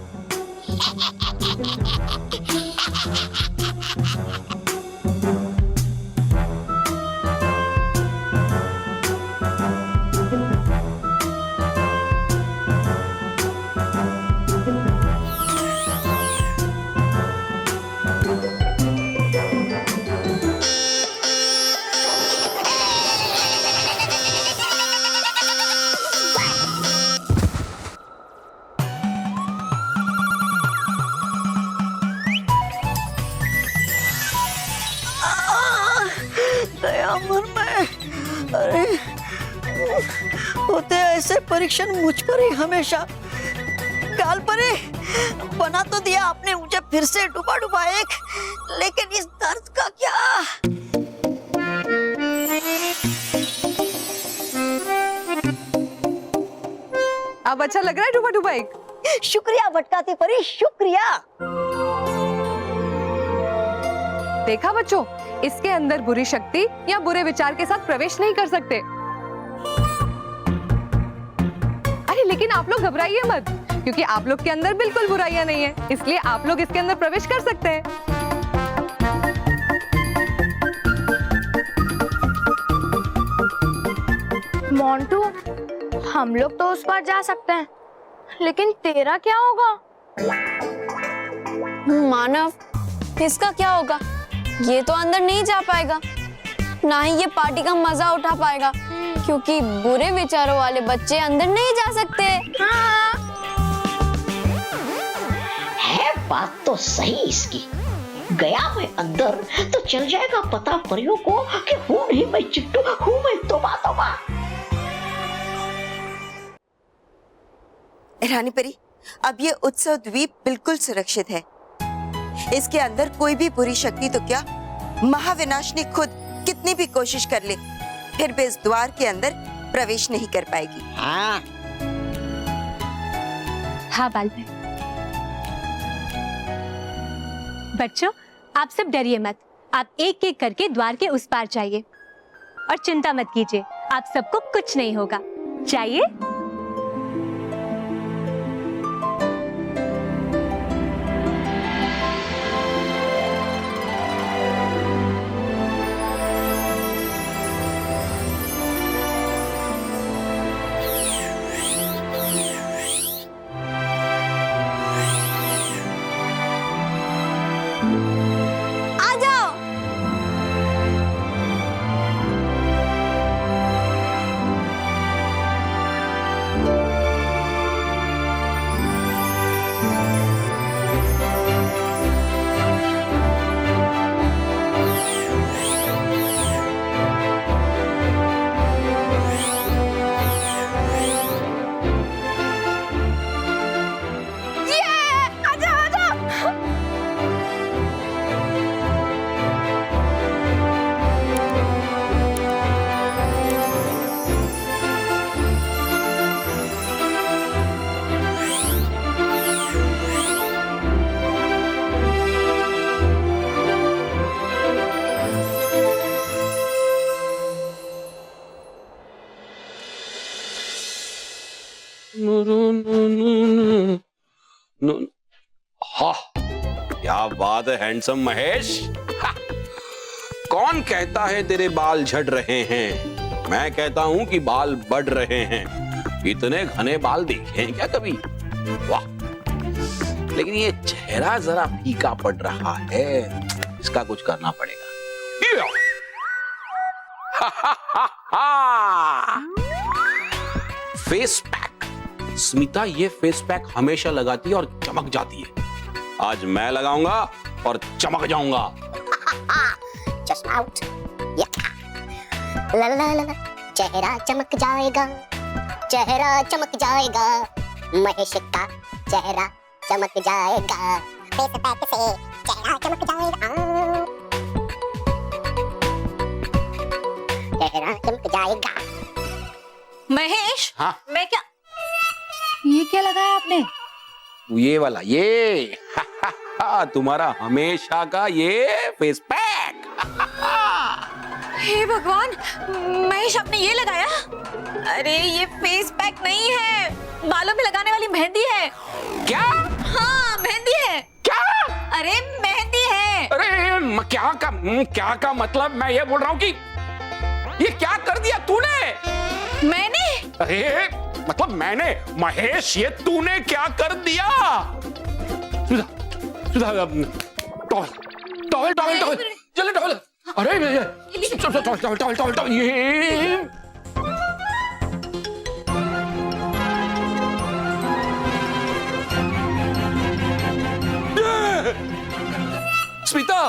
Speaker 6: अमर मैं, अरे होते ऐसे परीक्षण मुझ पर ही हमेशा। गाल पर ही बना तो दिया आपने मुझे फिर से डुबा डुबा एक, लेकिन इस दर्द का क्या?
Speaker 9: अब अच्छा लग रहा है डुबा डुबा एक?
Speaker 6: शुक्रिया भटकाती परी, शुक्रिया।
Speaker 9: देखा बच्चों, इसके अंदर बुरी शक्ति या बुरे विचार के साथ प्रवेश नहीं कर सकते। अरे लेकिन आप लोग घबराइए मत, क्योंकि आप लोग के अंदर बिल्कुल बुराइयां नहीं है, इसलिए आप लोग इसके अंदर प्रवेश कर सकते हैं।
Speaker 12: मोंटू, हम लोग तो उस पार जा सकते हैं, लेकिन तेरा क्या होगा?
Speaker 3: मानव, इसका क्या होगा? ये तो अंदर नहीं जा पाएगा, ना ही ये पार्टी का मजा उठा पाएगा, क्योंकि बुरे विचारों वाले बच्चे अंदर नहीं जा सकते। हाँ।
Speaker 6: है बात तो सही इसकी। गया मैं अंदर तो चल जाएगा पता परियों को कि हूँ नहीं मैं चिट्टू, हूँ मैं तोबा तोबा।
Speaker 4: रानी परी, अब ये उत्सव द्वीप बिल्कुल सुरक्षित है। इसके अंदर कोई भी बुरी शक्ति तो क्या, महाविनाशिनी खुद कितनी भी कोशिश कर ले, फिर भी इस द्वार के अंदर प्रवेश नहीं कर पाएगी।
Speaker 1: हाँ बालबन। बच्चों, आप सब डरिए मत, आप एक एक करके द्वार के उस पार जाइए और चिंता मत कीजिए, आप सबको कुछ नहीं होगा। जाइए।
Speaker 13: हाँ, क्या बात है हैंडसम महेश। कौन कहता है तेरे बाल झड़ रहे हैं? मैं कहता हूं कि बाल बढ़ रहे हैं। इतने घने बाल देखे हैं क्या कभी? वाह, लेकिन ये चेहरा जरा फीका पड़ रहा है, इसका कुछ करना पड़ेगा। Face pack. स्मिता ये फेस पैक हमेशा लगाती है और चमक जाती है। आज मैं लगाऊंगा और चमक जाऊंगा।
Speaker 8: Just out. ला ला ला ला, चेहरा चमक जाएगा, चेहरा चमक जाएगा, महेश का चेहरा चमक जाएगा, फेस पैक से चेहरा चमक जाएगा, चेहरा चमक जाएगा।
Speaker 3: महेश,
Speaker 13: हाँ?
Speaker 3: मैं क्या, ये क्या लगाया आपने?
Speaker 13: ये वाला, ये तुम्हारा हमेशा का ये फेस पैक।
Speaker 3: हे भगवान, महेश आपने ये लगाया? अरे ये फेस पैक नहीं है, बालों में लगाने वाली मेहंदी है।
Speaker 13: क्या?
Speaker 3: हाँ, मेहंदी है।
Speaker 13: क्या?
Speaker 3: अरे मेहंदी है।
Speaker 13: अरे क्या का मतलब? मैं ये बोल रहा हूँ कि ये क्या कर दिया तूने?
Speaker 3: मैंने?
Speaker 13: अरे मतलब मैंने, महेश ये तूने क्या कर दिया? टॉवल चले टॉवल। अरे टॉवल ये स्मिता,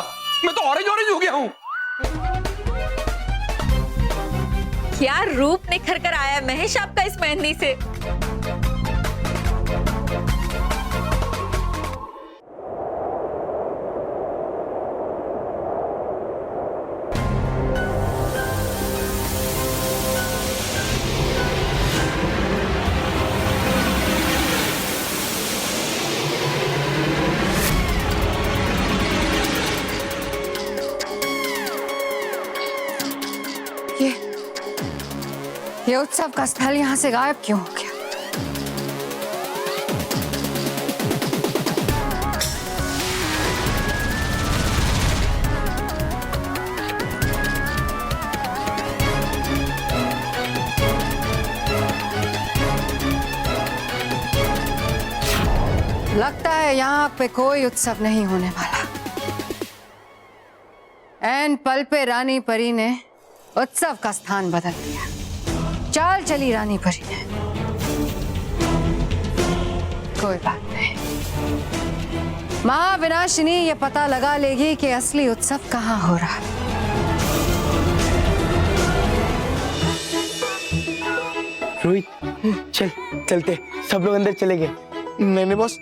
Speaker 13: मैं तो ऑरेंज हो गया हूँ।
Speaker 11: क्या रूप निखर कर आया महेश आपका इस मेहंदी से।
Speaker 2: ये उत्सव का स्थल यहाँ से गायब क्यों हो गया? लगता है यहाँ पे कोई उत्सव नहीं होने वाला। एन पल पे रानी परी ने उत्सव का स्थान बदल दिया। चाल चली रानी परी ने। कोई बात नहीं, महाविनाशिनी ये पता लगा लेगी कि असली उत्सव कहाँ हो रहा है।
Speaker 5: रोहित चल चलते, सब लोग अंदर चले गए।
Speaker 16: नहीं बॉस,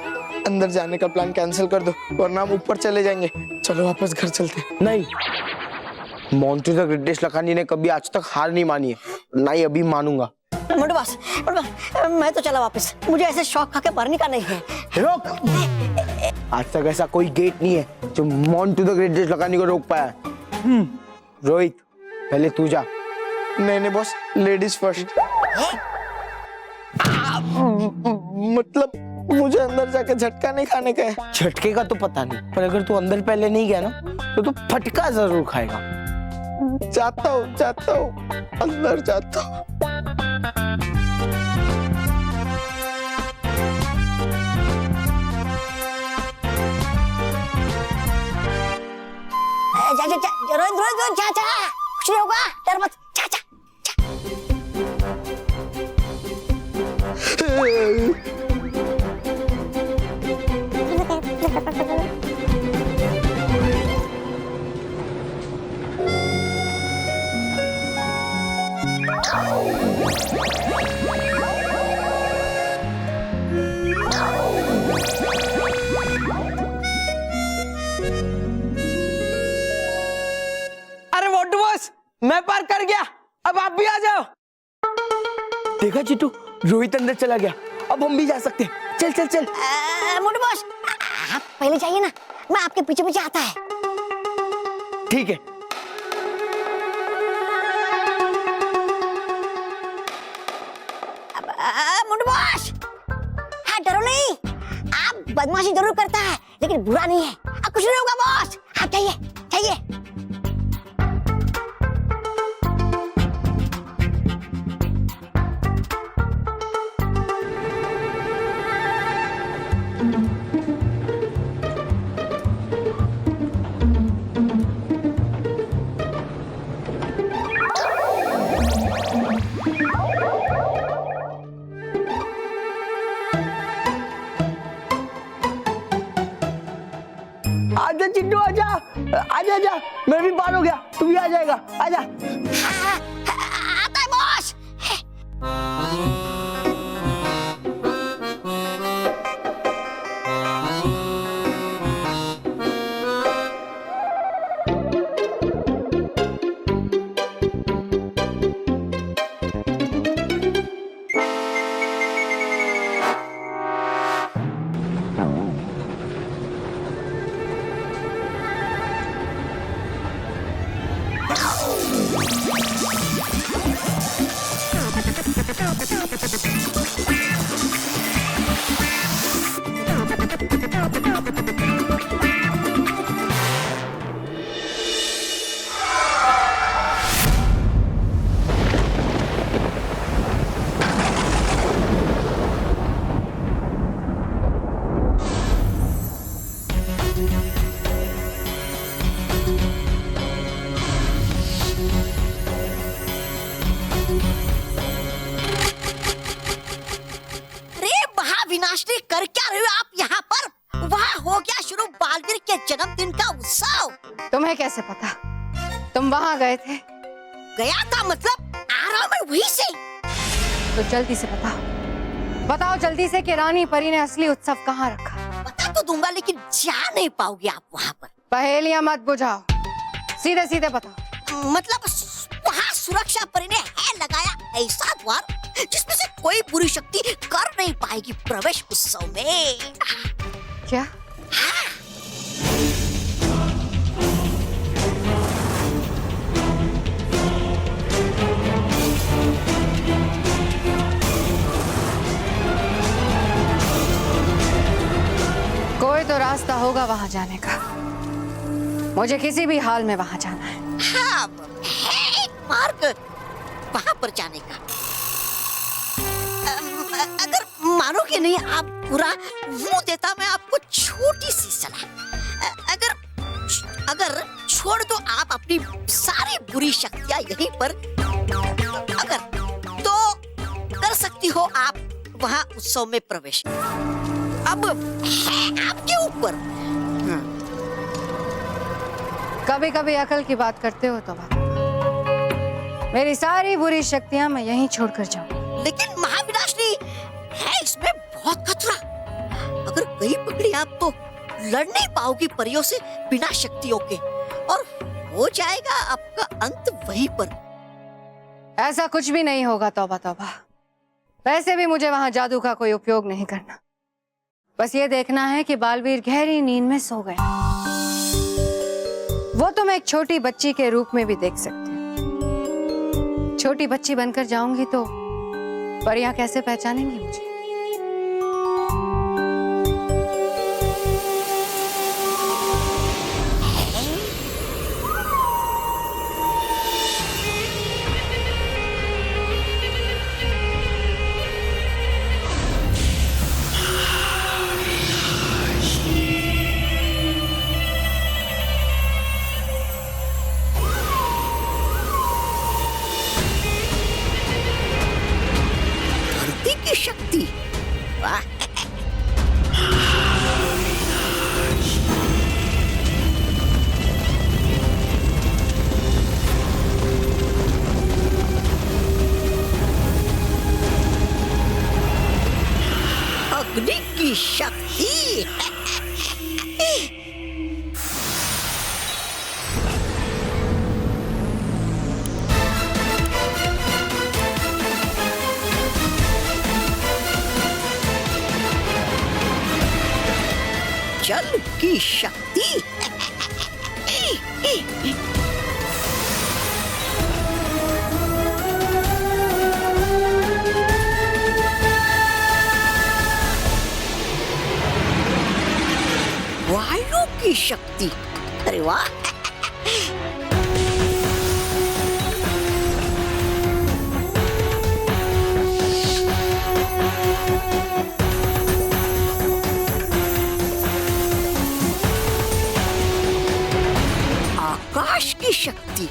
Speaker 16: अंदर जाने का प्लान कैंसिल कर दो वरना हम ऊपर चले जाएंगे। चलो वापस घर चलते।
Speaker 5: नहीं, मोंटू द ग्रेटेस्ट लखानी ने कभी आज तक हार नहीं मानी है, ना ही अभी मानूंगा।
Speaker 6: मोटू बॉस, मैं तो चला वापस, मुझे ऐसे शौक खा के भरने का नहीं है।
Speaker 5: रोक! आज तक ऐसा कोई गेट नहीं है जो मोंटू द ग्रेटेस्ट लखानी को रोक पाया। रोहित पहले तू जा।
Speaker 16: नहीं बॉस, लेडीज फर्स्ट। मतलब मुझे अंदर जाके झटका नहीं खाने का है।
Speaker 5: झटके का तो पता नहीं, पर अगर तू अंदर पहले नहीं गया ना तो तू फटका जरूर खाएगा।
Speaker 16: जाता हूँ अंदर जाता हूँ।
Speaker 6: रोहित चाचा, कुछ नहीं होगा, डर मत। चाचा
Speaker 5: अरे मोटू बॉस, मैं पार कर गया, अब आप भी आ जाओ। देखा चिट्टू, रोहित अंदर चला गया, अब हम भी जा सकते हैं। चल चल चल।
Speaker 6: मोटू बॉस, आप पहले जाइए ना, मैं आपके पीछे पीछे आता है।
Speaker 5: ठीक है।
Speaker 6: मोटू बॉस, हाँ डरो नहीं, आप बदमाशी जरूर करता है लेकिन बुरा नहीं है। कुछ नहीं होगा बॉस, आप जाइए जाइए।
Speaker 5: आजा चिट्टू, आजा आजा आजा, मैं भी पार हो गया, तू भी आ जाएगा, आजा।
Speaker 6: आता है बॉस। विनाशनी कर क्या रहे हो आप यहाँ पर? वहाँ हो गया शुरू बालवीर के जन्मदिन का उत्सव।
Speaker 2: तुम्हें कैसे पता? तुम वहाँ गए थे?
Speaker 6: गया था मतलब आ रहा हूँ मैं वहीं से।
Speaker 2: तो जल्दी से बताओ जल्दी से कि रानी परी ने असली उत्सव कहाँ रखा।
Speaker 6: बता तो दूंगा लेकिन जा नहीं पाओगे आप वहाँ पर।
Speaker 2: पहेलियां मत बुझाओ, सीधे सीधे बताओ।
Speaker 6: मतलब वहाँ सुरक्षा परी ने है लगाया ऐसा द्वार जिसमें से कोई बुरी शक्ति कर नहीं पाएगी प्रवेश उत्सव में।
Speaker 2: क्या? कोई तो रास्ता होगा वहां जाने का। मुझे किसी भी हाल में वहां जाना है।
Speaker 6: हाँ, है एक मार्ग वहां पर जाने का। अगर मानोगे नहीं आप पूरा वो देता मैं आपको छोटी सी सलाह। अगर छोड़ दो आप अपनी सारी बुरी शक्तियां यहीं पर, अगर तो कर सकती हो आप वहां उत्सव में प्रवेश। अब है आपके ऊपर।
Speaker 2: कभी कभी अकल की बात करते हो तो मेरी सारी बुरी शक्तियां मैं यहीं छोड़कर जाऊं।
Speaker 6: लेकिन महाविनाशनी है इसमें बहुत खतरा। अगर कहीं पकड़ी आप तो लड़ नहीं पाओगी परियों से बिना शक्तियों के, और हो जाएगा आपका अंत वहीं पर।
Speaker 2: ऐसा कुछ भी नहीं होगा, तौबा तौबा। वैसे भी मुझे वहां जादू का कोई उपयोग नहीं करना। बस ये देखना है कि बालवीर गहरी नींद में सो गए। वो तो मैं एक छोटी बच्ची के रूप में भी देख सकती हूँ। छोटी बच्ची बनकर जाऊंगी तो परियां कैसे पहचानेंगी मुझे?
Speaker 6: शक्ति, वाह। अग्नि की शक्ति। जल की शक्ति। वायु की शक्ति। अरे वाह। आकाश की शक्ति।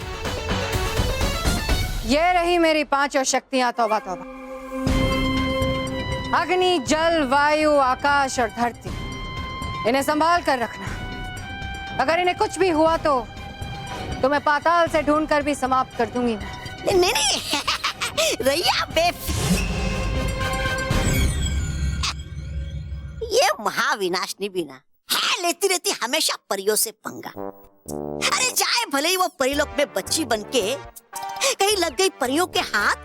Speaker 2: ये रही मेरी पांचों शक्तियां, तौबा तौबा। अग्नि, जल, वायु, आकाश और धरती, इन्हें संभाल कर रखना। अगर इन्हें कुछ भी हुआ तो मैं पाताल से ढूंढकर भी समाप्त कर दूंगी।
Speaker 6: नहीं रैया ये महाविनाशनी भी ना है, लेती रहती हमेशा परियों से पंगा। अरे जाए भले ही वो परिलोक में बच्ची बनके कहीं लग गई परियों के हाथ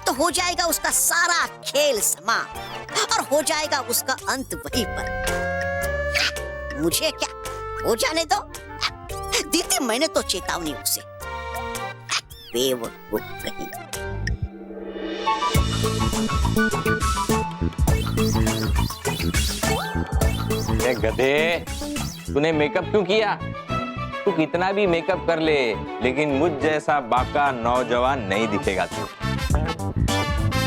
Speaker 6: तो हो जाएगा उसका सारा खेल समाप्त और हो जाएगा उसका अंत वहीं पर। मुझे क्या, हो जाने दो। दी थी मैंने तो चेतावनी उसे। बेवकूफ कहीं।
Speaker 14: गधे, तूने मेकअप क्यों किया? तू कितना भी मेकअप कर ले, लेकिन मुझ जैसा बाका नौजवान नहीं दिखेगा तू।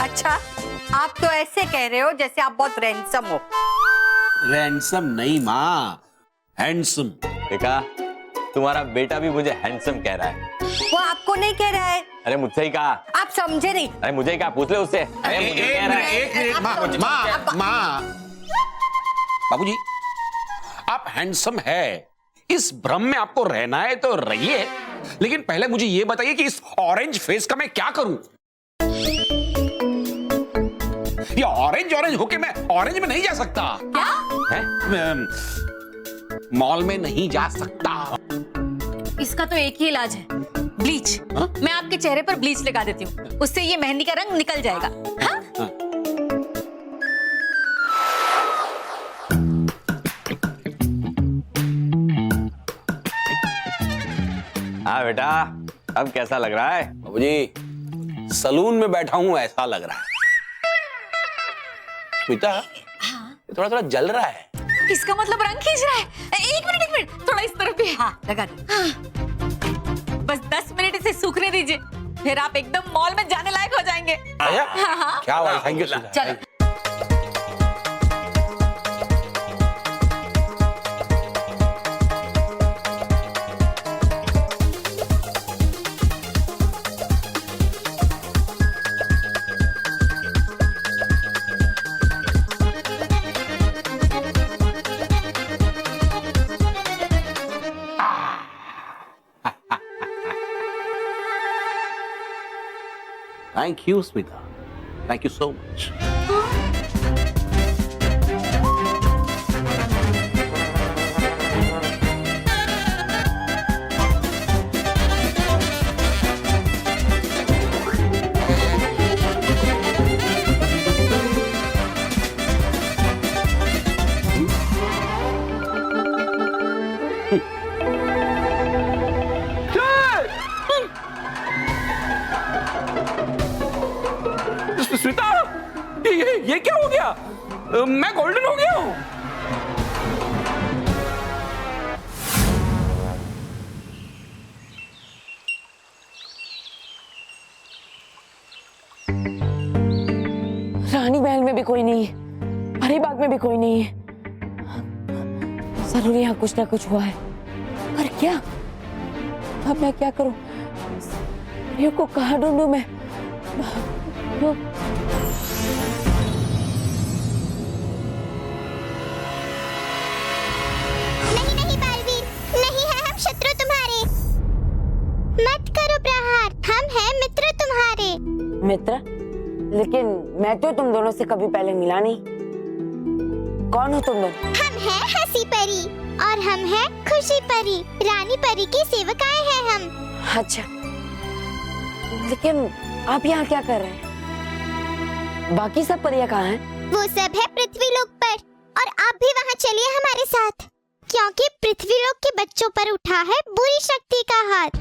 Speaker 1: अच्छा, आप तो ऐसे कह रहे हो जैसे आप बहुत रैंसम हो।
Speaker 13: रैंसम नहीं माँ, हैंडसम।
Speaker 14: देखा, तुम्हारा बेटा भी मुझे हैंडसम कह रहा है।
Speaker 1: वो आपको नहीं कह रहा है।
Speaker 14: अरे मुझसे ही कहा।
Speaker 1: आप समझे नहीं।
Speaker 14: अरे मुझे ही कहा, पूछ ले उससे। अरे मुझे कह रहा है।
Speaker 13: माँ, बाबूजी, आप हैंडसम है, इस भ्रम में आपको रहना है तो रहिए, लेकिन पहले मुझे ये बताइए कि इस ऑरेंज फेस का मैं क्या करूं? ये ऑरेंज ऑरेंज होके मैं ऑरेंज में नहीं जा सकता।
Speaker 1: क्या?
Speaker 13: मॉल में नहीं जा सकता।
Speaker 1: इसका तो एक ही इलाज है, ब्लीच। मैं आपके चेहरे पर ब्लीच लगा देती हूँ, उससे ये मेहंदी का रंग निकल जाएगा। हाँ?
Speaker 14: हाँ बेटा, अब कैसा लग रहा है?
Speaker 13: बाबूजी, सलून में बैठा हूँ ऐसा लग रहा है। स्मिता, थोड़ा थोड़ा जल रहा है।
Speaker 1: इसका मतलब रंग खींच रहा है। एक मिनट, थोड़ा इस तरफ भी। हाँ, लगा दो। हाँ। बस 10 मिनट इसे सूखने दीजिए, फिर आप एकदम मॉल में जाने लायक हो जाएंगे। हाँ।
Speaker 13: क्या बात, थैंक यू।
Speaker 1: चलो।
Speaker 13: Thank you, Smita. Thank you so much. Smita, ये क्या हो गया? मैं गोल्डन हो गया हूँ।
Speaker 11: रानी महल में भी कोई नहीं है, परी बाग में भी कोई नहीं है। जरूर यहाँ कुछ ना कुछ हुआ है, पर क्या? अब मैं क्या करूं? परियों को कहाँ ढूंढूं मैं?
Speaker 8: नहीं बालवीर, नहीं है हम शत्रु तुम्हारे। मत करो प्रहार, हम हैं मित्र तुम्हारे।
Speaker 11: मित्र? लेकिन मैं तो तुम दोनों से कभी पहले मिला नहीं। कौन हो तुम दोनों?
Speaker 8: हम हैं हंसी परी और हम हैं खुशी परी। रानी परी की सेवकाएं हैं हम।
Speaker 11: अच्छा, लेकिन आप यहाँ क्या कर रहे हैं? बाकी सब परियां कहाँ हैं?
Speaker 8: वो सब है पृथ्वीलोक पर, और आप भी वहाँ चलिए हमारे साथ, क्योंकि पृथ्वीलोक के बच्चों पर उठा है बुरी शक्ति का हाथ।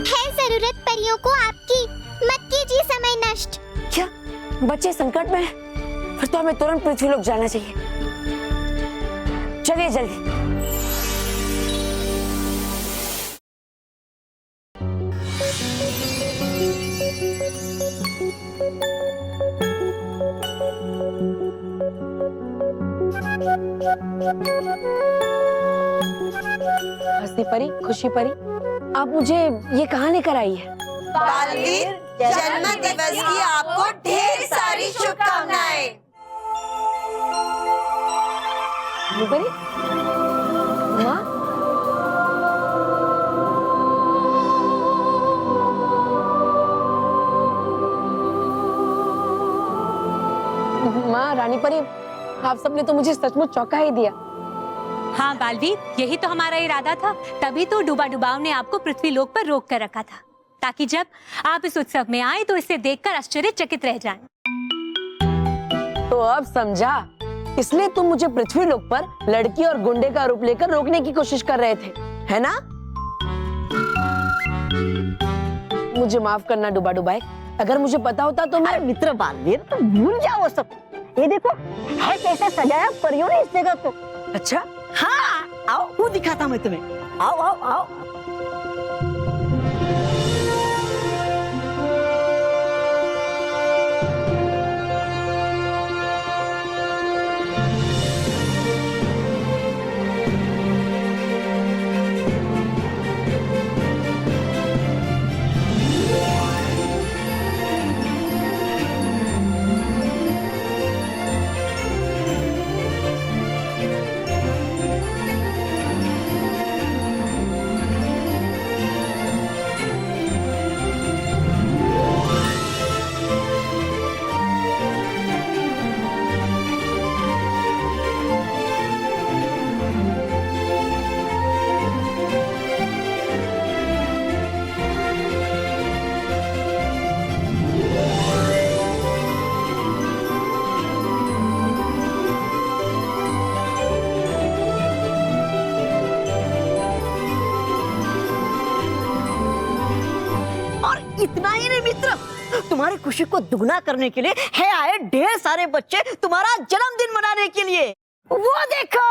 Speaker 8: है जरूरत परियों को आपकी, मत कीजिए समय नष्ट।
Speaker 11: क्या बच्चे संकट में हैं? फिर तो हमें तुरंत पृथ्वीलोक जाना चाहिए। चलिए जल्दी। हंसी परी, खुशी परी, आप मुझे ये कहाँ लेकर आई है?
Speaker 4: बालवीर, जन्म दिवस की आपको ढेर सारी शुभकामनाएं।
Speaker 11: परी, माँ, माँ, रानी परी, आप सबने तो मुझे सचमुच चौंका ही दिया।
Speaker 1: हाँ बालवीर, यही तो हमारा इरादा था, तभी तो डूबा डुबाव ने आपको पृथ्वीलोक पर रोक कर रखा था, ताकि जब आप इस उत्सव में आए तो इसे देखकर आश्चर्यचकित रह जाएं।
Speaker 11: तो अब समझा, इसलिए तुम मुझे पृथ्वीलोक पर लड़की और गुंडे का रूप लेकर रोकने की कोशिश कर रहे थे, है ना? मुझे माफ करना डुबा डुबाए, अगर मुझे पता होता तो मैं...
Speaker 6: मित्र बालवीर, तुम भूल जाओ वो सब। ये देखो है कैसे सजाया परियों ने इस जगह को।
Speaker 11: अच्छा,
Speaker 6: हाँ, आओ वो दिखाता मैं तुम्हें। आओ आओ आओ। इतना ही नहीं मित्र, तुम्हारी खुशी को दुगना करने के लिए है आए ढेर सारे बच्चे तुम्हारा जन्मदिन मनाने के लिए। वो देखो।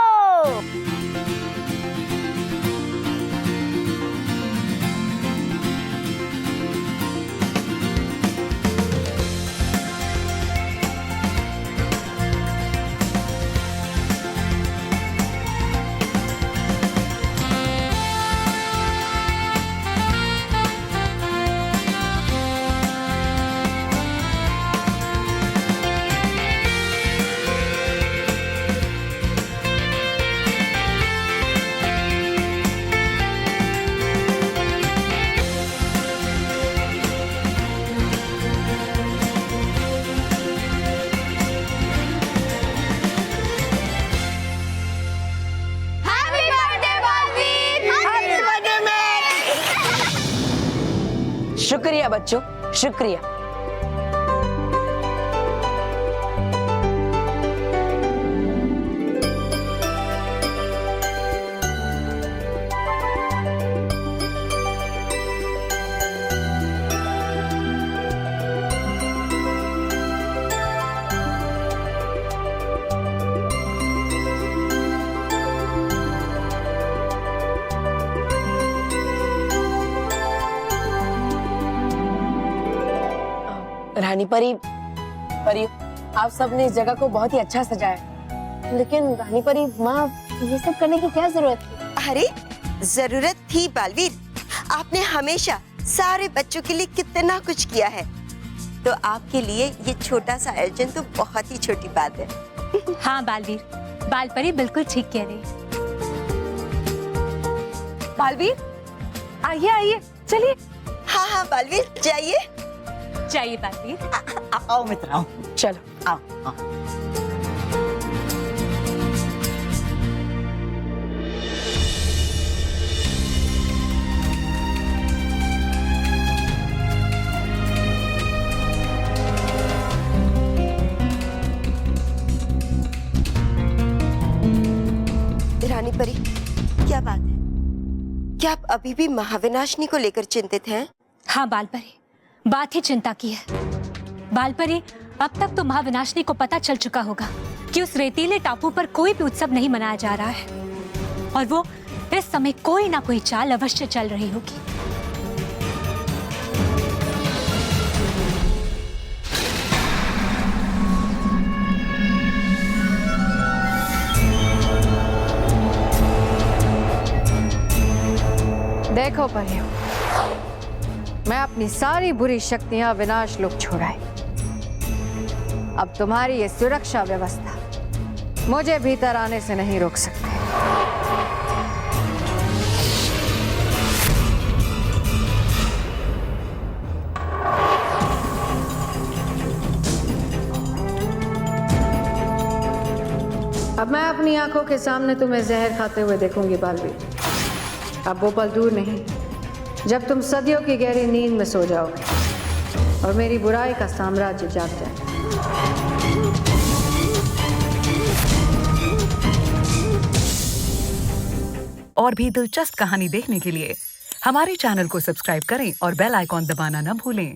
Speaker 11: शुक्रिया बच्चों, शुक्रिया। रानी परी, आप सबने इस जगह को बहुत ही अच्छा सजाया, लेकिन रानी परी माँ, ये सब करने की क्या जरूरत थी?
Speaker 4: अरे जरूरत थी बालवीर, आपने हमेशा सारे बच्चों के लिए कितना कुछ किया है, तो आपके लिए ये छोटा सा आयोजन तो बहुत ही छोटी बात है।
Speaker 1: हाँ बालवीर, बालपरी बिल्कुल ठीक कह रही है।
Speaker 9: बालवीर, आइए आइए, चलिए।
Speaker 4: हाँ हाँ बालवीर, जाइए
Speaker 1: जाइए बालवीर।
Speaker 6: आओ मित्र, आओ,
Speaker 11: चलो
Speaker 6: आओ, आओ।
Speaker 4: रानी परी, क्या बात है? क्या आप अभी भी महाविनाशनी को लेकर चिंतित हैं?
Speaker 1: हाँ बालपरी, बात ही चिंता की है। बालपरी, अब तक तो महाविनाशनी को पता चल चुका होगा कि उस रेतीले टापू पर कोई भी उत्सव नहीं मनाया जा रहा है और वो इस समय कोई ना कोई चाल अवश्य चल रही होगी।
Speaker 2: देखो परियों, मैं अपनी सारी बुरी शक्तियां विनाश लोक छोड़ाई। अब तुम्हारी ये सुरक्षा व्यवस्था मुझे भीतर आने से नहीं रोक सकते। अब मैं अपनी आंखों के सामने तुम्हें जहर खाते हुए देखूंगी बालवीर। अब वो पल दूर नहीं जब तुम सदियों की गहरी नींद में सो जाओगे और मेरी बुराई का साम्राज्य जाग जाए।
Speaker 17: और भी दिलचस्प कहानी देखने के लिए हमारे चैनल को सब्सक्राइब करें और बेल आइकॉन दबाना न भूलें।